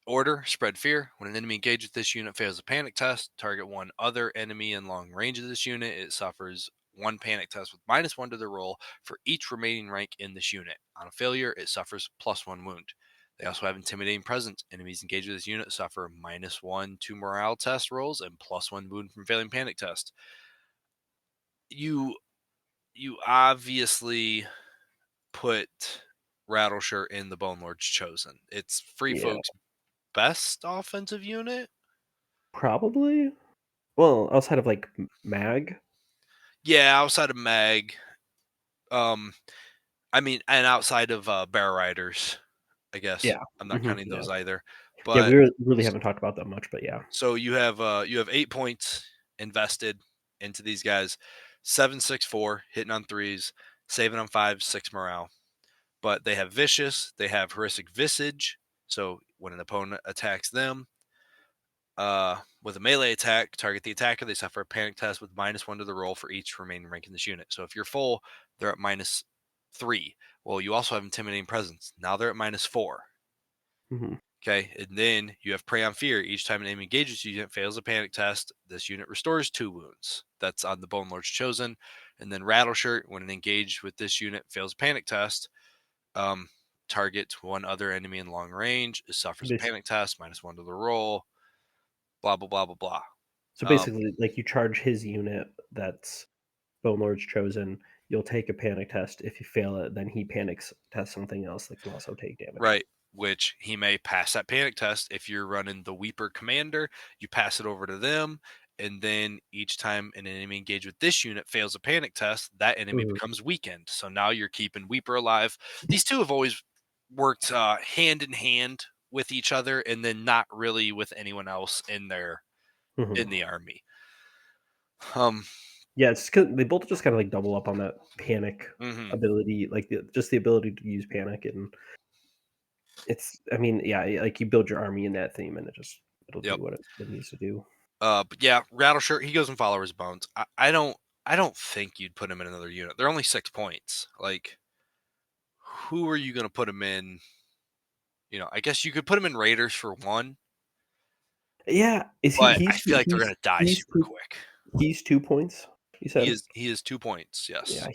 Order, spread fear. When an enemy engaged with this unit fails a panic test, target one other enemy in long range of this unit. It suffers one panic test with -1 to the roll for each remaining rank in this unit. On a failure, it suffers +1 wound. They also have intimidating presence. Enemies engaged with this unit suffer -1 to morale test rolls and +1 wound from failing panic test. You you obviously put Rattleshirt in the Bone Lord's Chosen. It's Free Yeah, Folk's best offensive unit. probably? Well, outside of, like, Mag? Yeah, outside of Mag, um, I mean, and outside of Bear Riders, I guess. Yeah. I'm not Mhm, counting yeah. those either. Yeah, But we really haven't talked about that much, but yeah. so you have 8 points invested into these guys. 7/6/4, hitting on 3s, saving on 5, 6 morale. But they have vicious, they have horrific visage. So when an opponent attacks them, with a melee attack, target the attacker. They suffer a panic test with -1 to the roll for each remaining rank in this unit. So if you're full, they're at -3. Well, you also have intimidating presence. Now they're at -4. Mhm. Okay, and then you have prey on fear. Each time an enemy engages you, unit fails a panic test. This unit restores 2 wounds. That's on the Bone Lord's Chosen. And then Rattle Shirt, when an engaged with this unit fails a panic test, um, target one other enemy in long range. It suffers a Basi panic test, -1 to the roll. Blah blah blah blah blah. So Um, basically, like, you charge his unit that's Bone Lord's Chosen, you'll take a panic test. If you fail it, then he panics tests something else that can also take damage. Right. Which he may pass that panic test. If you're running the Weeper Commander, you pass it over to them. And then each time an enemy engaged with this unit fails a panic test, that enemy Mhm, becomes weakened. So now you're keeping Weeper alive. These two have always worked hand in hand with each other, and then not really with anyone else in mhm. the army. Um. Yeah, it's 'cau they both just kinda, like, double up on that panic Mhm. ability, like, just the ability to use panic, and I mean, yeah, like, you build your army in that theme, and it'll Yep. do what it needs to do. But yeah, Rattleshirt, he goes in Follower's Bones. I don't think you'd put him in another unit. They're only 6 points. Like, who are you going to put him in? I guess you could put him in Raiders for one, Yeah, is but I feel like they're going to die he's super quick. he's 2 points, you He said? is he is 2 points. Yeah, Yes.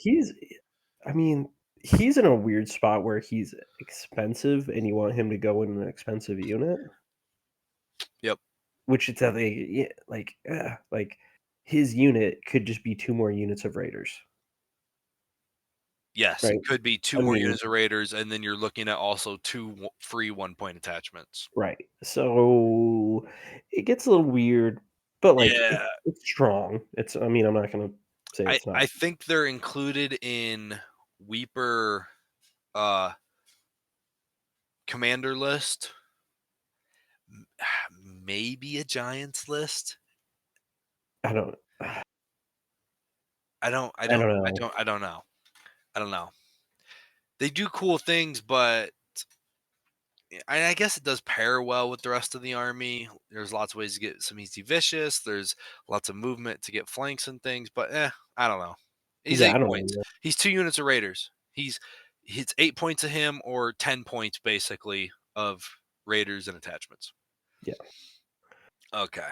I mean, he's in a weird spot where he's expensive and you want him to go in an expensive unit, Yep. which it's like his unit could just be 2 more units of raiders, Yes, right? it could be two I more mean, units of Raiders, and then you're looking at also two free 1 point attachments. right. So it gets a little weird, but like Yeah, it's strong. I mean, I'm not gonna say I it's not. I think they're included in Weeper uh commander list. Maybe a Giants list. I don't I don't I I don't don't I know. don't I don't know. I don't know. They do cool things, but I guess it does pair well with the rest of the army. There's lots of ways to get some easy vicious. There's lots of movement to get flanks and things, but I don't know. He's Yeah, I eight don't points. know. He's 2 units of Raiders. It's 8 points of him or 10 points basically of Raiders and attachments. Yeah. Okay.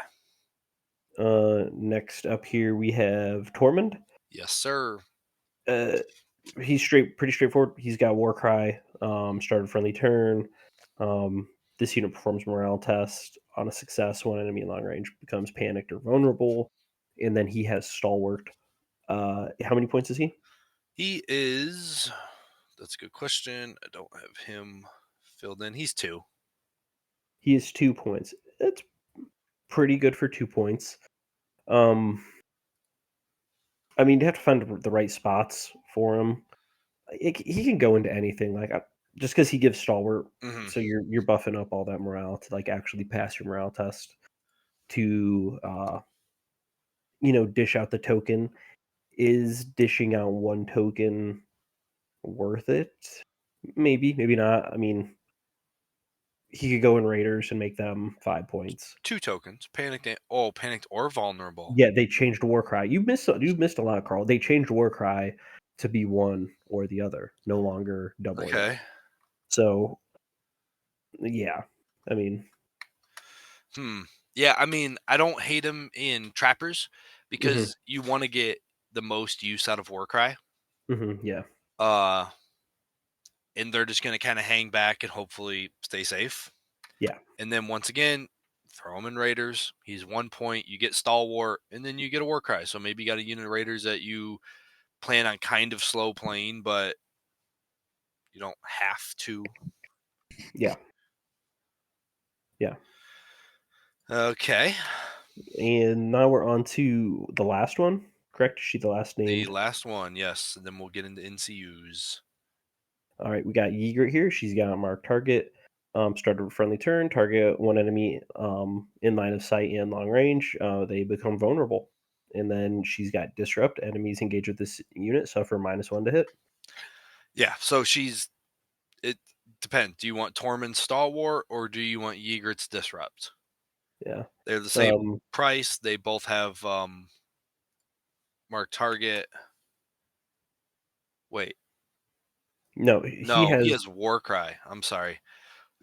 Next up here we have Tormund. Yes, sir. Uh, he's pretty straightforward. He's got Warcry, started friendly turn. This unit performs morale test on a success. One enemy in long range becomes panicked or vulnerable, and then he has Stalwart. How many points is he? He is. That's a good question. I don't have him filled in. He's 2. He is 2 points. That's pretty good for 2 points. Um, I mean, you have to find the right spots for him. He can go into anything, like, just because he gives Stalwart, Hmm. so you're buffing up all that morale to, like, actually pass your morale test to, dish out the token. Is dishing out 1 token worth it? Maybe, maybe not. I mean, he could go in Raiders and make them 5 points. 2 tokens. Panicked or vulnerable. Yeah, they changed Warcry. You've missed a lot, Carl. They changed Warcry to be one or the other, no longer doubling it. Okay. So, yeah, I mean, Hmm. Yeah, I mean, I don't hate him in trappers mhm, because you want to get the most use out of Warcry. mhm, yeah, Uh, and they're just going to kind of hang back and hopefully stay safe. yeah, And then once again, throw him in Raiders. He's 1 point. You get Stalwart, and then you get a Warcry. So maybe you got a unit of Raiders that you plan on kind of slow playing, but you don't have to. yeah, yeah. Okay. And now we're on to the last one, correct? Is she the last The named? last one, yes. And then we'll get into NCUs. All right, we got Ygritte here. She's got marked target. Started a friendly turn. Target one enemy in line of sight and long range. They become vulnerable, and then she's got disrupt. Enemies engaged with this unit suffer -1 to hit. Yeah, so it depends. Do you want Tormund's Stalwart or do you want Ygritte's Disrupt? Yeah. They're the same price. They both have mark target. Wait. No, he No, he has has Warcry. I'm sorry.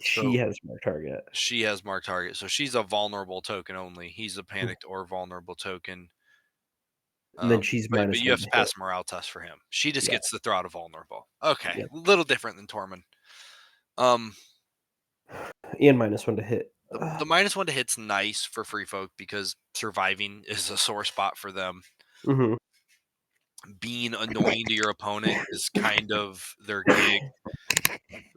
she So has mark target. she has mark target. So she's a vulnerable token only. He's a panicked or vulnerable token. And then she's But you -1 have to to hit. pass a morale test for him. She just Yeah. gets to throw out a vulnerable. Okay, Yep. a little different than Tormund. Um, And -1 to hit. the -1 to hit's nice for free folk because surviving is a sore spot for them. Mhm. Being annoying to your opponent is kind of their gig.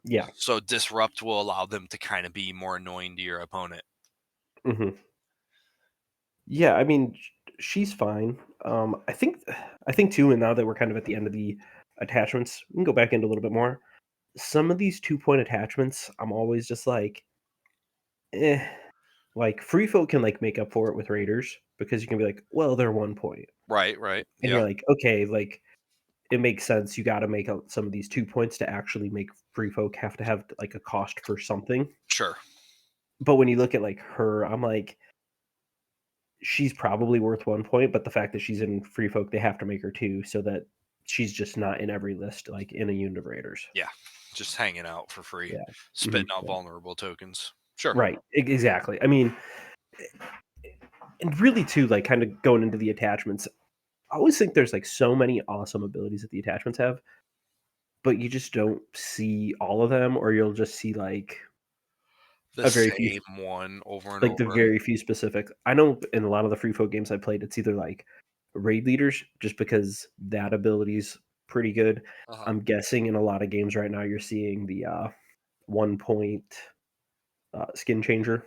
Yeah. So disrupt will allow them to kind of be more annoying to your opponent. Mhm. Yeah, I mean, she's fine. I think too, and now that we're kind of at the end of the attachments, we can go back into a little bit more. Some of these 2-point attachments, I'm always just like, eh. Like free folk can like make up for it with raiders because you can be like, well, they're 1 point. Right, right. And Yeah, you're like, okay, like it makes sense. You got to make out some of these 2 points to actually make free folk have to have like a cost for something. sure. But when you look at like her, I'm like, she's probably worth 1 point, but the fact that she's in free folk, they have to make her 2 so that she's just not in every list, like in a unit of raiders. Yeah, just hanging out for free, Yeah. spitting Mhm. out vulnerable tokens. Sure. Right. Exactly. I mean, and really too, like kind of going into the attachments, I always think there's like so many awesome abilities that the attachments have, but you just don't see all of them, or you'll just see like The a very few, same one over and like the over. very few specific. I know in a lot of the free folk games I played, it's either like raid leaders, just because that ability's pretty good. Uh-huh. I'm guessing in a lot of games right now you're seeing the 1 point skin changer,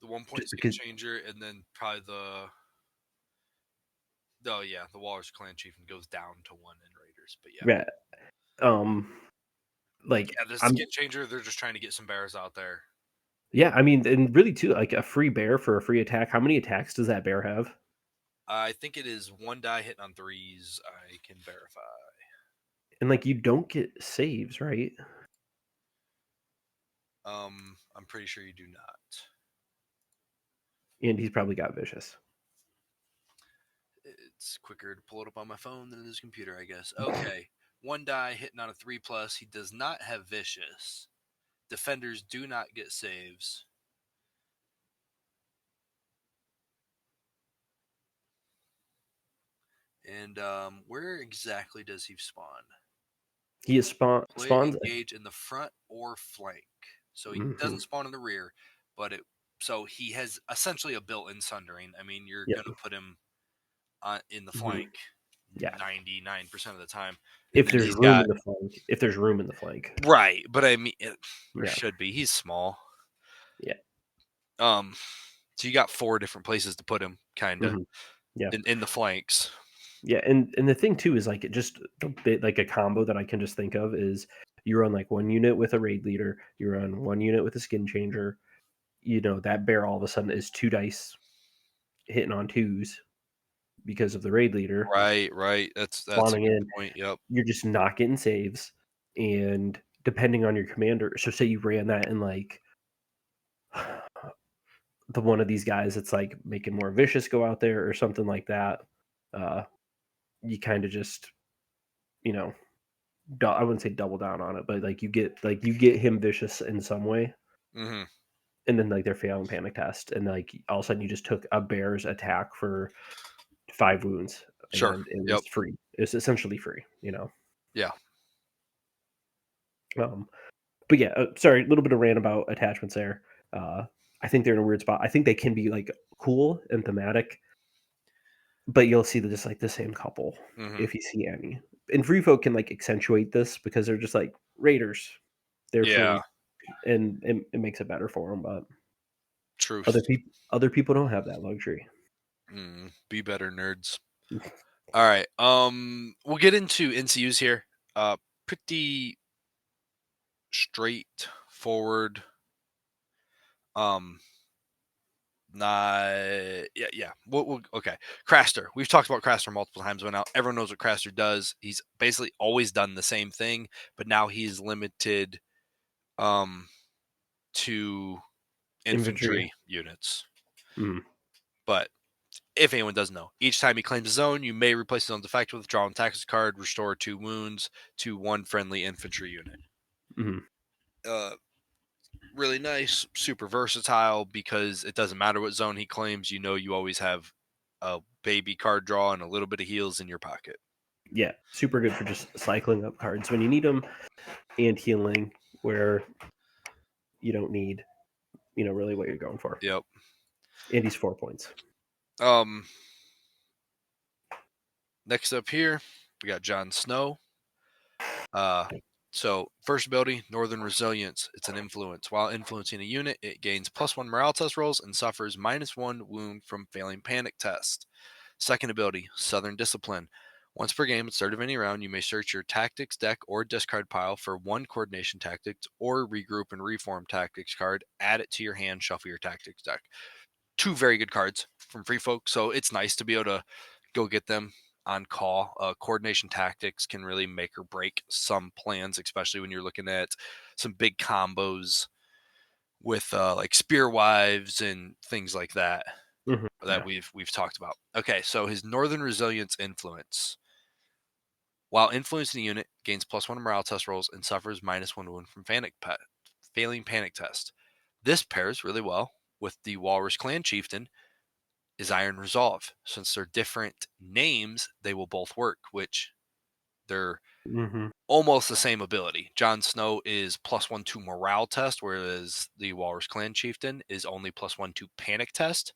The 1 point just skin because. changer, and then probably oh yeah, the Walrus Clan Chieftain goes down to 1 in Raiders. But yeah. Yeah, um, like Yeah, the I'm skin changer, they're just trying to get some bears out there. yeah, I mean, and really too, like a free bear for a free attack. How many attacks does that bear have? I think it is 1 die hitting on 3s. I can verify. And like you don't get saves, right? I'm pretty sure you do not. And he's probably got vicious. It's quicker to pull it up on my phone than it is computer, I guess. Okay. 1 die hitting on a 3+. He does not have vicious. Defenders do not get saves. And where exactly does he spawn? He is Play spawns. engage in the front or flank. So he Mhm. doesn't spawn in the rear, but so he has essentially a built-in sundering. I mean, you're Yep. going to put him in the Mhm. flank Yeah. 99% of the time. And If then there's he's room got in the flank, if there's room in the flank. right, but I mean, there Yeah. should be. He's small. Yeah. Um, so you got 4 different places to put him, kind of Mhm. Yeah. in the flanks. Yeah, and the thing too is like it just a bit like a combo that I can just think of is you run like one unit with a raid leader, you run one unit with a skin changer. You know that bear all of a sudden is 2 dice hitting on twos because of the raid leader Right, right. That's a spawning good in. point. Yep. You're just not getting saves, and depending on your commander, so say you ran that in like the one of these guys that's like making more vicious go out there or something like that. Uh, you kind of just you know I wouldn't say double down on it, but like you get him vicious in some way, Hmm. and then like they're failing panic test, and like all of a sudden you just took a bear's attack for 5 wounds, Sure. and it Yep. was free. It's essentially free, you know. Yeah. Um, but yeah, sorry, a little bit of rant about attachments there. Uh, I think they're in a weird spot. I think they can be like cool and thematic, but you'll see just like the same couple Hmm. if you see any. And free folk can like accentuate this because they're just like raiders. They're Yeah. free, and it makes it better for them. But Truth. other people don't have that luxury. Be better, nerds. All right. We'll get into NCUs here. Pretty straightforward. Um, Yeah. Okay. Craster. We've talked about Craster multiple times by now. Everyone knows what Craster does. He's basically always done the same thing, but now he's limited to infantry units. Mm. But if anyone doesn't know, each time he claims a zone, you may replace his own effect with draw a tactics card, restore 2 wounds to 1 friendly infantry unit. Mm-hmm. Really nice, super versatile, because it doesn't matter what zone he claims, you always have a baby card draw and a little bit of heals in your pocket. Yeah, super good for just cycling up cards when you need them and healing where you don't need, really what you're going for. Yep. And he's 4 points. Next up here, we got Jon Snow. So first ability, Northern Resilience. It's an influence. While influencing a unit, it gains +1 morale test rolls and suffers -1 wound from failing panic test. Second ability, Southern Discipline. Once per game at the start of any round, you may search your tactics deck or discard pile for 1 coordination tactics or regroup and reform tactics card. Add it to your hand, shuffle your tactics deck. 2 very good cards from Free Folk, so it's nice to be able to go get them on call. Coordination tactics can really make or break some plans, especially when you're looking at some big combos with like Spearwives and things like that Mm-hmm. that Yeah. we've talked about. Okay, so his Northern Resilience influence. While influencing a unit, gains +1 morale test rolls and suffers -1 wound from failing panic test. This pairs really well with the Walrus Clan Chieftain, is Iron Resolve. Since they're different names, they will both work, which they're Mm-hmm. almost the same ability. Jon Snow is +1 to morale test, whereas the Walrus Clan Chieftain is only +1 to panic test.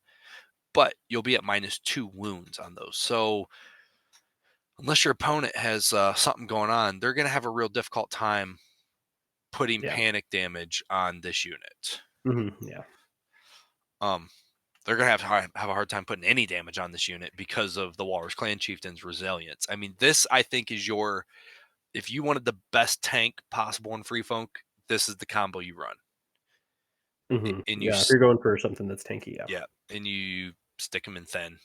But you'll be at -2 wounds on those. So unless your opponent has something going on, they're going to have a real difficult time putting Yeah. panic damage on this unit. Mm-hmm. Yeah. They're going to have a hard time putting any damage on this unit because of the Walrus Clan Chieftain's resilience. I mean, this, I think, is if you wanted the best tank possible in Free Folk, this is the combo you run. Mm-hmm. And Yeah. If you're going for something that's tanky, yeah. yeah, and you stick them in thin,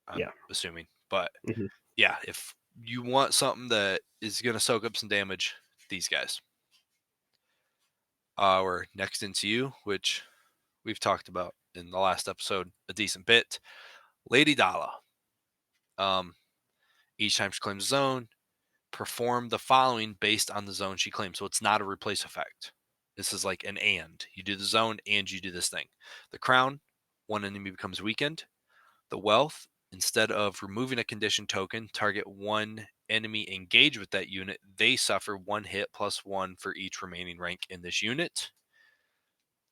I'm Yeah. assuming. But Mm-hmm. yeah, if you want something that is going to soak up some damage, these guys. Our next NCU, which we've talked about in the last episode a decent bit, Lady Dala. Each time she claims a zone, perform the following based on the zone she claims. So it's not a replace effect. This is like an and. You do the zone and you do this thing. The crown, 1 enemy becomes weakened. The wealth, instead of removing a condition token, target 1 enemy engaged with that unit. They suffer 1 hit +1 for each remaining rank in this unit.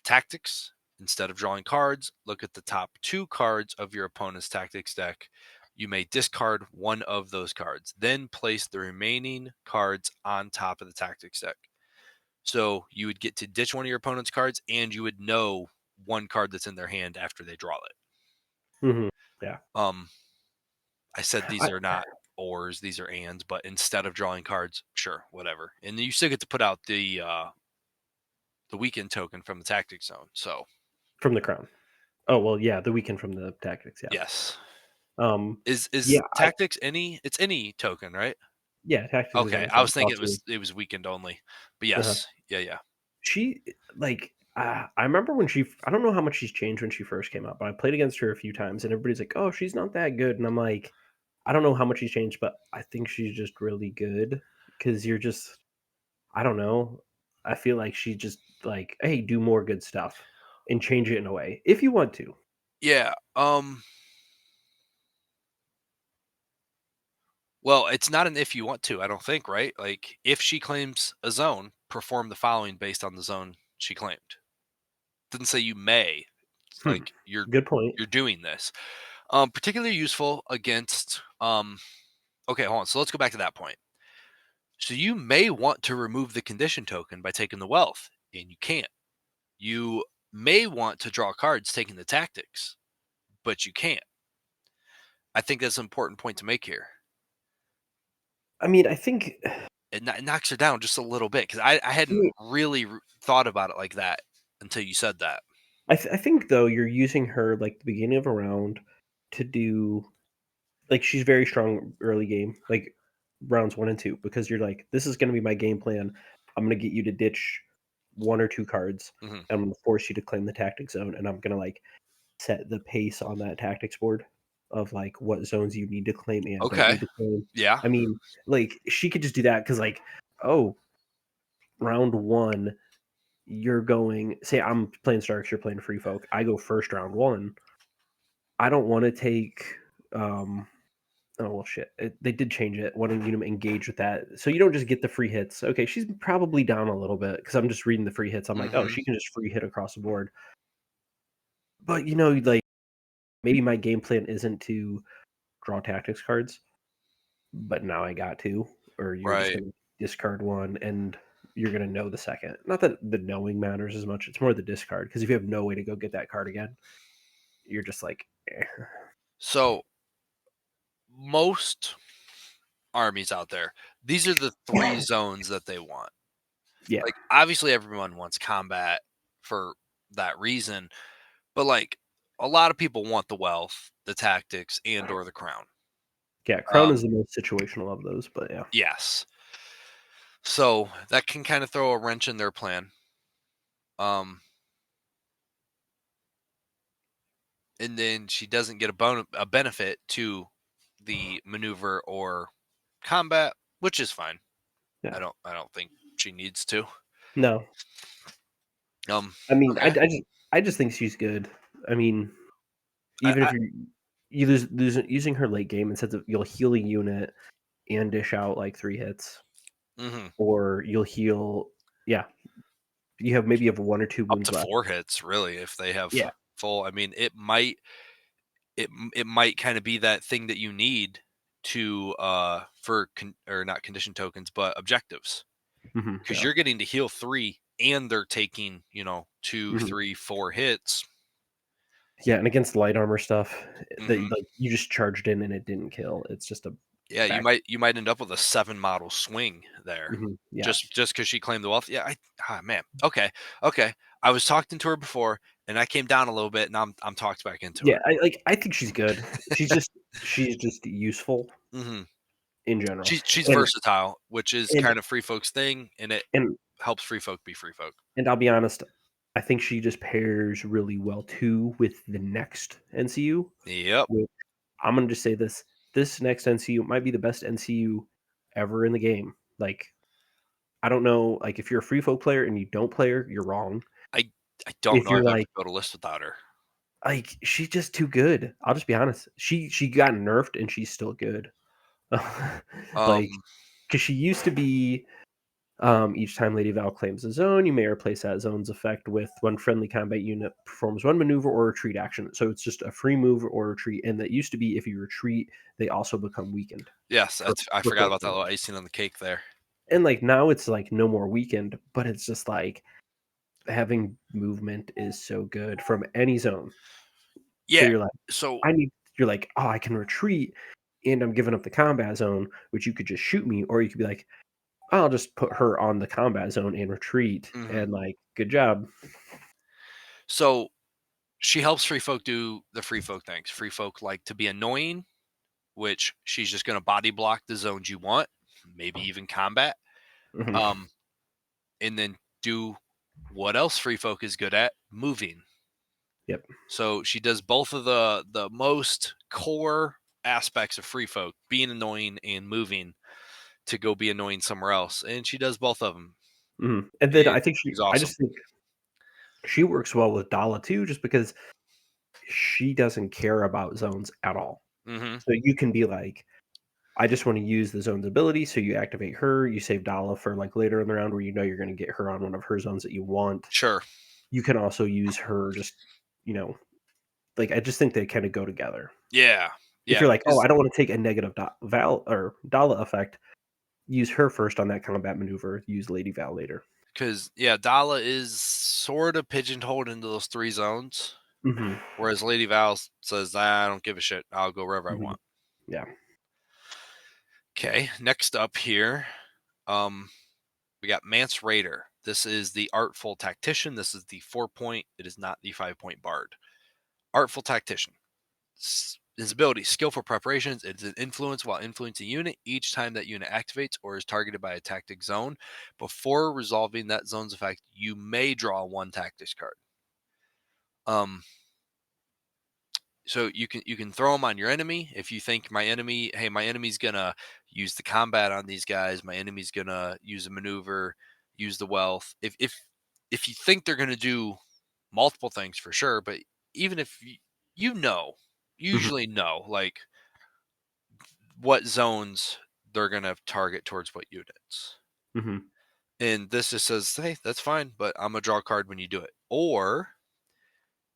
Tactics, instead of drawing cards, look at the top 2 cards of your opponent's tactics deck. You may discard 1 of those cards, then place the remaining cards on top of the tactics deck. So you would get to ditch 1 of your opponent's cards, and you would know 1 card that's in their hand after they draw it. Mm-hmm. Yeah. I said these are not ors, these are ands, but instead of drawing cards, sure, whatever. And you still get to put out the weekend token from the tactics zone. So From the crown. Oh well, yeah. The weekend from the tactics. Yeah. yes. Um. Is Yeah. tactics it's any token, right? Yeah. Tactics is Okay, any I token. was thinking it was weekend only, but Uh-huh. yes, yeah. She like I remember when I don't know how much she's changed when she first came out, but I played against her a few times, and everybody's like, "Oh, she's not that good," and I'm like, I don't know how much she's changed, but I think she's just really good because you're just I don't know. I feel like she just like, hey, do more good stuff and change it in a way if you want to. Yeah. Well, it's not an if you want to, I don't think, right? Like if she claims a zone, perform the following based on the zone she claimed. Didn't say you may. It's Hmm. like you're Good point. doing this. Particularly useful against okay, hold on. So let's go back to that point. So you may want to remove the condition token by taking the wealth, and you can't. You may want to draw cards taking the tactics, but you can't. I think that's an important point to make here. I mean, I think It knocks her down just a little bit because I hadn't really thought about it like that until you said that. I think though you're using her like the beginning of a round to do like she's very strong early game, like rounds 1 and 2, because you're like, this is going to be my game plan. I'm going to get you to ditch 1 or 2 cards. Mm-hmm. And I'm going to force you to claim the tactic zone, and I'm going to like set the pace on that tactics board of like what zones you need to claim and don't Okay. need to claim. Yeah. I mean, like she could just do that because like, oh, round 1 you're going, say I'm playing Starks, you're playing Free Folk. I go first round 1. I don't want to take oh well, shit. They did change it, wanting you to engage with that, so you don't just get the free hits. Okay, she's probably down a little bit because I'm just reading the free hits. I'm like, oh, Mm-hmm. she can just free hit across the board. But like maybe my game plan isn't to draw tactics cards, but now I got to, or you're just Right. gonna discard one and you're gonna know the second. Not that the knowing matters as much; it's more the discard, because if you have no way to go get that card again, you're just like, eh. So most armies out there, these are the 3 zones that they want. Yeah, Like, obviously, everyone wants combat for that reason, but like a lot of people want the wealth, the tactics, and or the crown. yeah. Crown is Um, the most situational of those, but yeah, yes. So that can kind of throw a wrench in their plan. Um, and then she doesn't get a benefit to the maneuver or combat, which is fine. yeah. I don't think she needs to. No, Um, I mean, okay. I just think she's good. I mean, even I if you lose using her late game, instead of you'll heal a unit and dish out like 3 hits, mhm. or you'll heal. Yeah, you have 1 or 2 wounds Up to left. 4 hits, really, if they have Yeah. full. I mean, it might kind of be that thing that you need to for or not condition tokens, but objectives, because Yeah. you're getting to heal 3 and they're taking 2, hmm 3, 4 hits. Yeah, and against light armor stuff, that Hmm. like you just charged in and it didn't kill. It's just a Yeah, back. you might end up with a 7 model swing there, Yeah, just because she claimed the wealth. Yeah, man, okay, okay. I was talking to her before, and I came down a little bit, and I'm talked back into yeah. her. I think she's good. She's just useful Hmm. in general, She's and versatile, which is and kind of free folks thing, and it and helps free folk be free folk. And I'll be honest, I think she just pairs really well too with the next NCU. Yep. Which I'm gonna just say this: this next NCU might be the best NCU ever in the game. Like, I don't know, like if you're a free folk player and you don't play her, you're wrong. I I don't If know I've you're ever like, built a list without her. she's just too good. I'll just be honest. She got nerfed and she's still good. Like, Um, because she used to be. Each time Lady Val claims a zone, you may replace that zone's effect with one friendly combat unit performs one maneuver or retreat action. So it's just a free move or retreat. And that used to be if you retreat, they also become weakened yes, for, I for forgot about 40 that little minutes. icing on the cake there. And like now it's like no more weakened, but it's just like having movement is so good from any zone. So Yeah. you're like, So you're like, oh, I can retreat and I'm giving up the combat zone, which you could just shoot me, or you could be like, I'll just put her on the combat zone and retreat, mhm. and like, good job. So she helps free folk do the free folk things. Free folk like to be annoying, which she's just going to body block the zones you want, maybe even combat. Mhm. Um, and then do what else free folk is good at, moving. Yep. So she does both of the most core aspects of free folk, being annoying and moving to go be annoying somewhere else, and she does both of them. And then I think She's I awesome. just think she works well with Dala too, just because she doesn't care about zones at all. Hmm. So you can be like, I just want to use the zone's ability. So you activate her, you save Dala for like later in the round where you know you're going to get her on one of her zones that you want. Sure. You can also use her just, you know, like I just think they kind of go together. Yeah. If Yeah. you're like, oh, I don't want to take a negative Val or Dala effect, use her first on that combat maneuver, use Lady Val later. Because yeah, Dala is sort of pigeonholed into those 3 zones, hmm whereas Lady Val says, "I don't give a shit. I'll go wherever I hmm want." Yeah. Okay. Next up here, um, we got Mance Rayder. This is the Artful Tactician. This is the 4-point. It is not the 5-point Bard. Artful Tactician. His ability, skillful preparations. It's an influence while influencing a unit. Each time that unit activates or is targeted by a tactic zone, before resolving that zone's effect, you may draw 1 tactics card. So you can throw them on your enemy if you think my enemy's gonna use the combat on these guys. My enemy's gonna use a maneuver, use the wealth. If you think they're gonna do multiple things for sure, but even if you usually know like what zones they're gonna target towards what units. And this just says, hey, that's fine, but I'm gonna draw a card when you do it. Or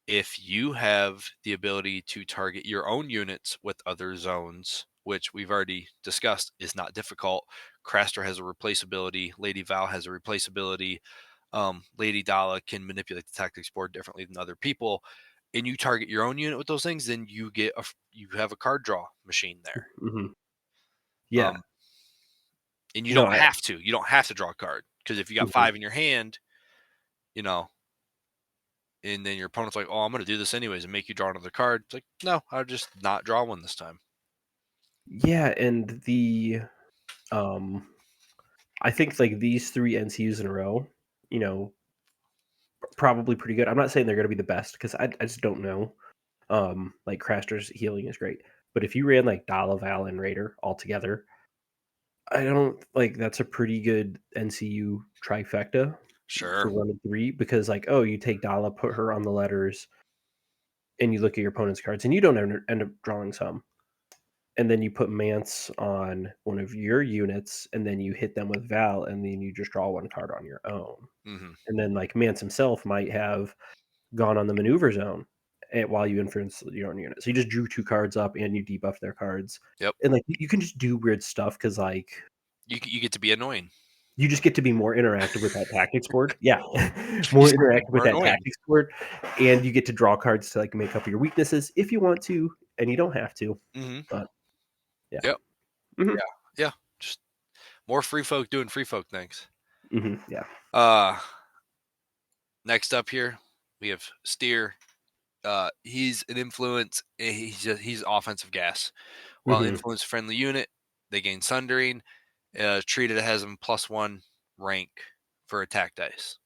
if you have the ability to target your own units with other zones, which we've already discussed is not difficult. Craster has a replaceability. Lady Val has a replaceability. Lady Dala can manipulate the tactics board differently than other people. And you target your own unit with those things, then you have a card draw machine there. Yeah. And you don't have to. You don't have to draw a card. Because if you got 5 in your hand, and then your opponent's like, oh, I'm going to do this anyways and make you draw another card. It's like, no, I'll just not draw one this time. Yeah, and I think like these 3 NCUs in a row, probably pretty good. I'm not saying they're going to be the best because I just don't know. Like Craster's healing is great, but if you ran like Dala, Val, and Raider all together, I don't like that's a pretty good NCU trifecta Sure. for 1 and 3 because like you take Dala, put her on the letters, and you look at your opponent's cards, and you don't end up drawing some. And then you put Mance on one of your units, and then you hit them with Val, and then you just draw 1 card on your own. And then like Mance himself might have gone on the maneuver zone while you influence your own unit. So you just drew 2 cards up, and you debuff their cards. Yep. And like you can just do weird stuff because like you get to be annoying. You just get to be more interactive with that tactics board. Yeah, more interactive with that tactics board, and you get to draw cards to like make up your weaknesses if you want to, and you don't have to. But yeah, yep, yeah, just more free folk doing free folk things. Yeah. Next up here we have Steer. He's an influence. He's offensive gas. While influence friendly unit, they gain sundering. Treated has him +1 rank for attack dice.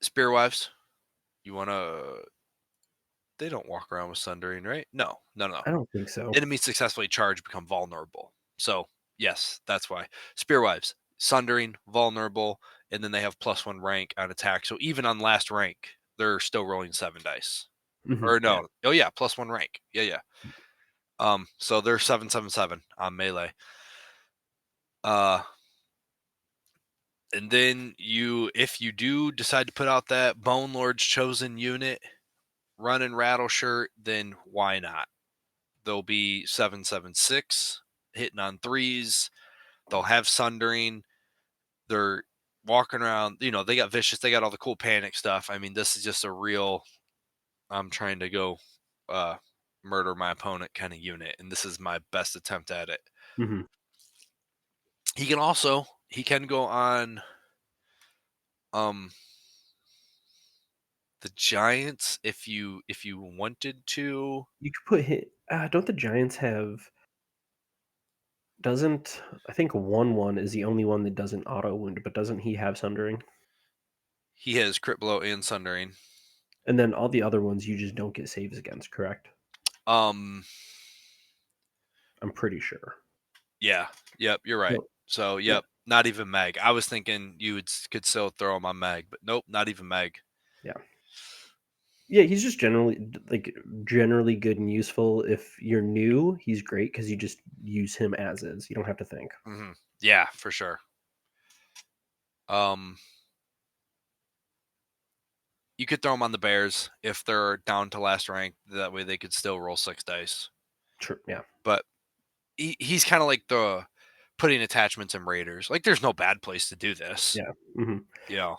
Spearwives, you wanna? They don't walk around with sundering, right? No. I don't think so. Enemies successfully charged become vulnerable. So yes, that's why. Spearwives, sundering, vulnerable, and then they have +1 rank on attack. So even on last rank, they're still rolling 7 dice. Or no, Yeah. oh yeah, +1 rank. Yeah. So they're 7/7/7 on melee. And then if you do decide to put out that Bone Lord's Chosen unit, run and rattle shirt, then why not? They'll be 7/7/6, hitting on 3s. They'll have sundering. They're walking around. They got vicious. They got all the cool panic stuff. I mean, this is just a real. I'm trying to go murder my opponent kind of unit, and this is my best attempt at it. He can go on the Giants if you wanted to. You could put hit. Don't the Giants have? Doesn't I think 1/1 is the only one that doesn't auto wound, but doesn't he have sundering? He has crit blow and sundering. And then all the other ones you just don't get saves against, correct? I'm pretty sure. Yeah. Yep. You're right. So yep. Not even Meg. I was thinking you could still throw him on Meg, but nope, not even Meg. Yeah. Yeah, he's just generally good and useful. If you're new, he's great because you just use him as is. You don't have to think. Yeah, for sure. You could throw him on the Bears if they're down to last rank. That way they could still roll 6 dice. True. Yeah. But he's kind of like the putting attachments in Raiders. Like, there's no bad place to do this. Yeah.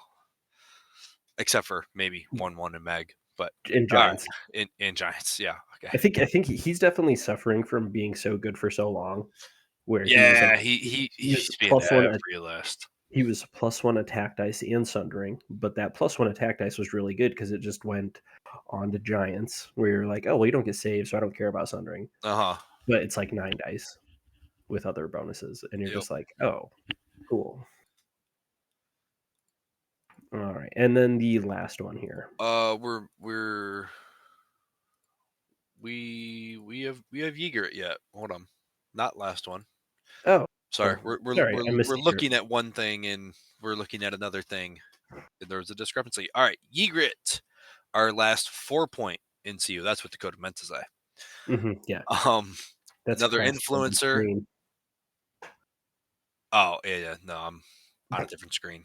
Except for maybe 1/1 in Meg, but in Giants. In Giants, yeah. Okay. I think he's definitely suffering from being so good for so long. where he was like Yeah, he he was should be in plus one. every list. He was +1 attack dice and sundering, but that +1 attack dice was really good because it just went on to giants where you're like, oh well, you don't get saved, so I don't care about sundering. Uh-huh. But it's like 9 dice with other bonuses, and you're Yep. just like, oh, cool. All right, and then the last one here. We have Ygritte yet. Hold on. Not last one. Oh, Sorry. sorry, I missed We're Egret. looking at one thing and we're looking at another thing. There's a discrepancy. All right, Ygritte, our last 4-point NCU. That's what the code meant to say. Yeah, Um, that's another classic influencer. screen. Oh yeah. No, I'm on a different screen.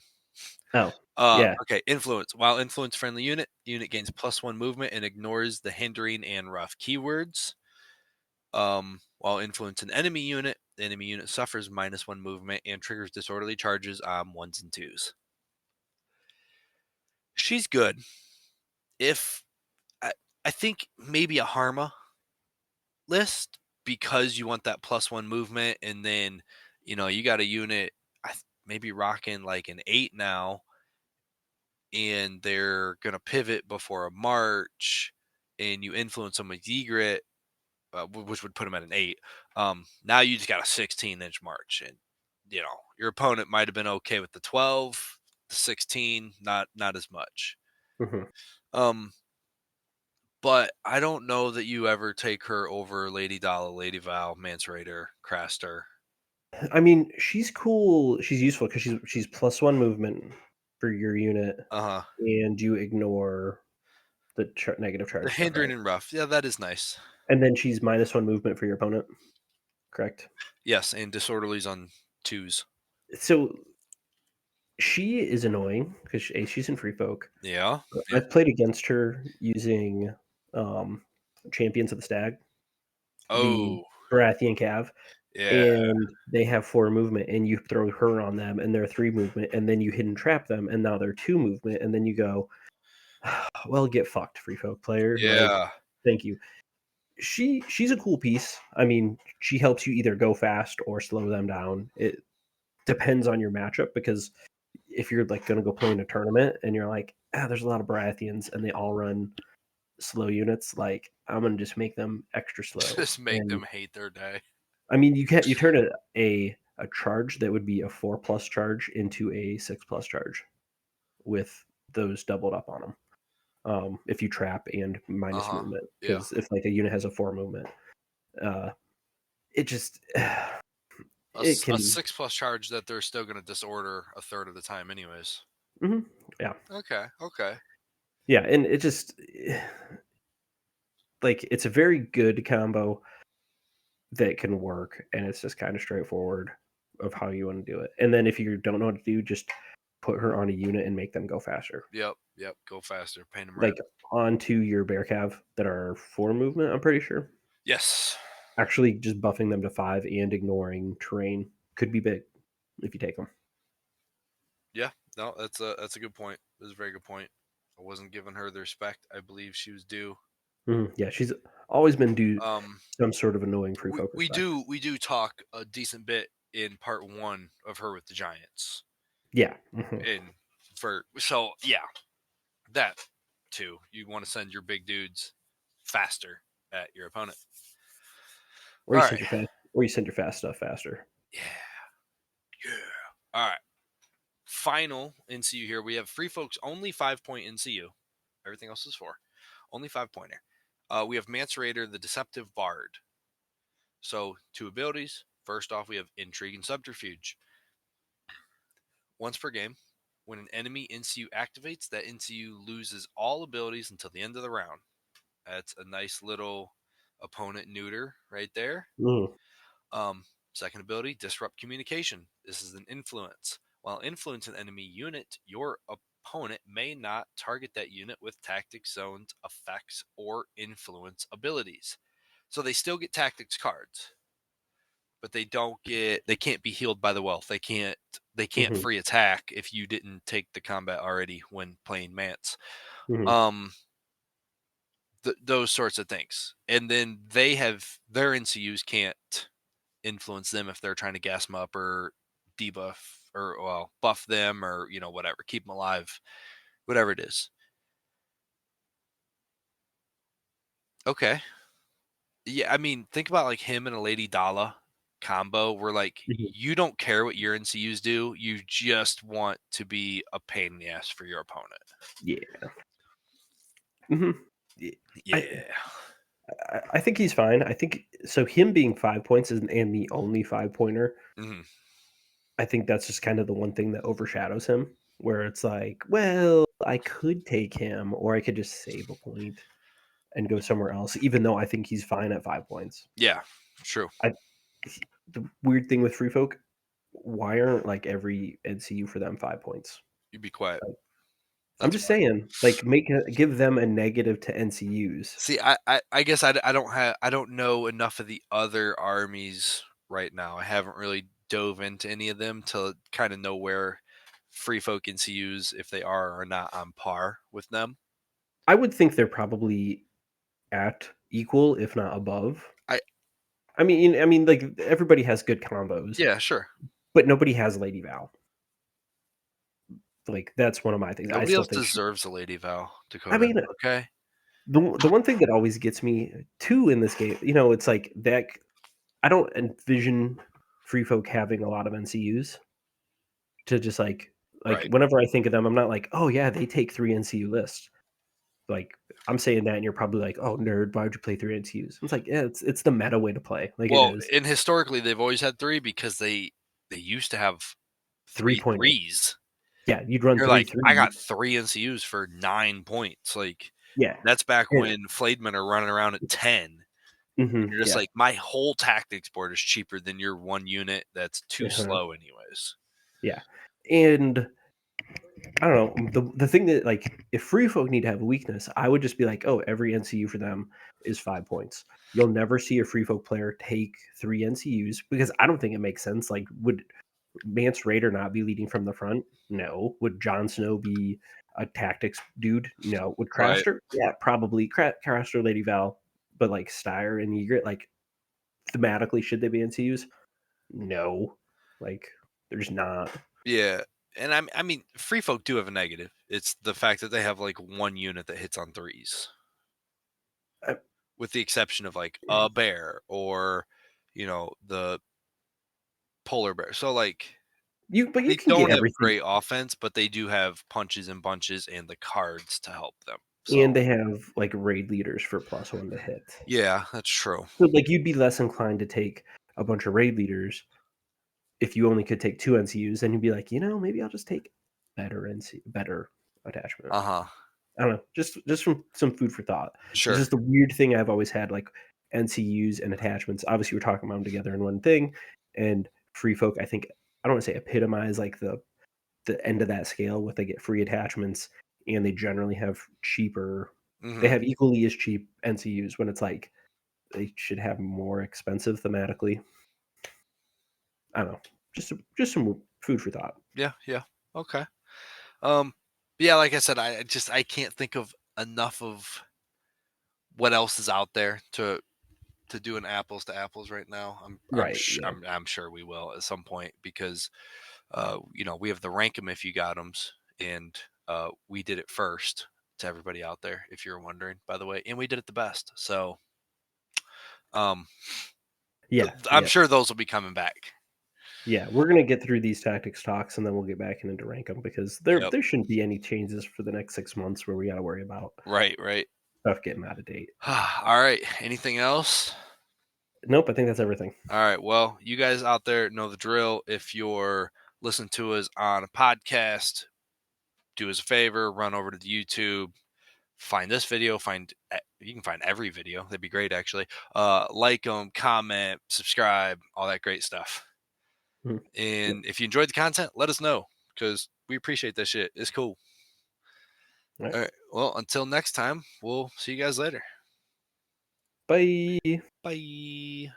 Oh, yeah. Okay, influence. While influence friendly unit, the unit gains +1 movement and ignores the hindering and rough keywords. While influence an enemy unit, the enemy unit suffers -1 movement and triggers disorderly charges on 1s and 2s. She's good. If I think maybe a Harma list because you want that +1 movement, and then you got a unit maybe rocking like an 8 now, and they're gonna pivot before a march, and you influence them with Ygritte, which would put them at an 8. Now you just got a 16-inch march, and your opponent might have been okay with the 12, the 16, not as much. Mhm. Um, but I don't know that you ever take her over Lady Dala, Lady Val, Mance Rayder, Craster. I mean, she's cool. She's useful because she's +1 movement for your unit, Uh huh. and you ignore the negative The charge stuff, hindering right? and rough, yeah, that is nice. And then she's -1 movement for your opponent, correct? Yes, and disorderlies on 2s. So she is annoying because she's in free folk. Yeah, yeah. I've played against her using um, Champions of the Stag, the Oh, Baratheon Cav, yeah. and they have 4 movement, and you throw her on them, and they're 3 movement, and then you hidden trap them, and now they're 2 movement, and then you go, well, get fucked, free folk player. Like, Yeah. thank you. She's a cool piece. I mean, she helps you either go fast or slow them down. It depends on your matchup because if you're like going to go play in a tournament and you're like, there's a lot of Baratheons and they all run slow units, like I'm gonna just make them extra slow. Just make And them hate their day. I mean, you turn a charge that would be a 4+ charge into a 6+ charge with those doubled up on them. If you trap and minus Uh-huh. movement, Yeah. because if like a unit has a 4 movement, uh, it just it A can. 6+ charge that they're still gonna disorder a third of the time anyways. Mhm, yeah, Okay, okay. yeah, and it just like it's a very good combo that can work, and it's just kind of straightforward of how you want to do it. And then if you don't know what to do, just put her on a unit and make them go faster. Yep, yep, go faster, paint them red. Like onto your bear cav that are 4 movement, I'm pretty sure. Yes. Actually, just buffing them to 5 and ignoring terrain could be big if you take them. Yeah, no, that's a good point. That's a very good point. I wasn't giving her the respect I believe she was due. Yeah, she's always been due Um, some sort of annoying free we, folk we respect. do we do talk a decent bit in part 1 of her with the Giants. Yeah. In for so yeah, that too. You want to send your big dudes faster at your opponent. All right. Or you send your fast stuff faster. Yeah. Yeah. All right. Final NCU here. We have free folks only 5-point NCU. Everything else is 4. Only 5-pointer. We have Mance Rayder, the Deceptive Bard. So 2 abilities. First off, we have Intrigue and Subterfuge. Once per game, when an enemy NCU activates, that NCU loses all abilities until the end of the round. That's a nice little opponent neuter right there. Mm. Second ability, Disrupt Communication. This is an influence. While influence an enemy unit, your opponent may not target that unit with tactics, zones, effects, or influence abilities. So they still get tactics cards, but they can't be healed by the wealth. They can't Mhm. free attack if you didn't take the combat already when playing Mance. Mhm. Um those sorts of things. And then they have their NCUs can't influence them if they're trying to gas them up or debuff or buff them or whatever, keep them alive, whatever it is. Okay. Yeah, I mean, think about like him and a Lady Dala combo where like Mhm. you don't care what your NCUs do, you just want to be a pain in the ass for your opponent. Yeah. Mhm. I Yeah. I think he's fine. I think so him being 5 points and the only 5-pointer, Hmm. I think that's just kind of the one thing that overshadows him, where it's like, well, I could take him or I could just save a point and go somewhere else, even though I think he's fine at 5 points. Yeah, true. I The weird thing with free folk, why aren't like every NCU for them 5 points? You be quiet. Like, I'm That's just why. saying, like, give them a negative to NCUs. See, I guess I don't know enough of the other armies right now. I haven't really dove into any of them to kind of know where free folk NCUs, if they are or not on par with them. I would think they're probably at equal, if not above. I I mean, like, everybody has good combos, Yeah, sure. but nobody has Lady Val. Like, that's one of my things. I Nobody still else think deserves a Lady Val, I Dakota. mean, Okay. the one thing that always gets me too in this game, it's like that I don't envision free folk having a lot of NCUs to just like Right. whenever I think of them, I'm not like, oh yeah, they take 3 NCU lists. Like I'm saying that, and you're probably like, oh nerd, why would you play 3 NCUs? It's like, yeah, it's the meta way to play. Like it Well, is and historically they've always had three because they used to have 3 three point. threes. Yeah, you'd run You're 3 like, I 3. got three NCUs for 9 points. Like Yeah, that's back and when Flademen are running around at 10. You're just yeah, like, my whole tactics board is cheaper than your one unit that's too uh slow, anyways. yeah, and I don't know. The thing that like if free folk need to have a weakness, I would just be like, oh, every NCU for them is 5 points. You'll never see a free folk player take 3 NCUs because I don't think it makes sense. Like, would Mance Rayder not be leading from the front? No. Would Jon Snow be a tactics dude? No. Would Right. Craster? Yeah, probably. Craster, Lady Val, but like Styre and Ygritte, like thematically, should they be NCUs? No. Like, there's not. Yeah. And I mean, free folk do have a negative. It's the fact that they have like one unit that hits on threes, Uh, with the exception of like a bear or, the polar bear. So like but you they can get don't have everything. great offense, but they do have punches and bunches and the cards to help them. And So they have, like, raid leaders for +1 to hit. yeah, that's true. So, like, you'd be less inclined to take a bunch of raid leaders if you only could take 2 NCUs, then you'd be like, maybe I'll just take better attachment." Uh huh. I don't know, just some food for thought. It's Sure. just the weird thing I've always had, like, NCUs and attachments, obviously, we're talking about them together in one thing, and free folk, I think I don't wanna say epitomize, like, the end of that scale with they get free attachments, and they generally have cheaper they Hmm. have equally as cheap NCUs when it's like they should have more expensive thematically. I don't know. Just some food for thought. Yeah. Yeah. Okay. Um. Yeah. Like I said, I can't think of enough of what else is out there to do an apples to apples right now. Right, yeah. I'm sure we will at some point because we have the rank 'em if you got 'ems, and we did it first to everybody out there, if you're wondering, by the way, and we did it the best. So um, Yeah, I'm yeah. sure those will be coming back. Yeah, we're gonna get through these tactics talks, and then we'll get back into rank them because there Yep. there shouldn't be any changes for the next 6 months where we gotta worry about Right. Right. stuff getting out of date. All right. Anything else? Nope, I think that's everything. All right. Well, you guys out there know the drill. If you're listening to us on a podcast, do us a favor, run over to the YouTube, find this video, you can find every video. That'd be great, actually. Like them, comment, subscribe, all that great stuff. Mhm. Yep. And if you enjoyed the content, let us know because we appreciate that shit. It's cool. Alright. All right. Well, until next time, we'll see you guys later. Bye. Bye.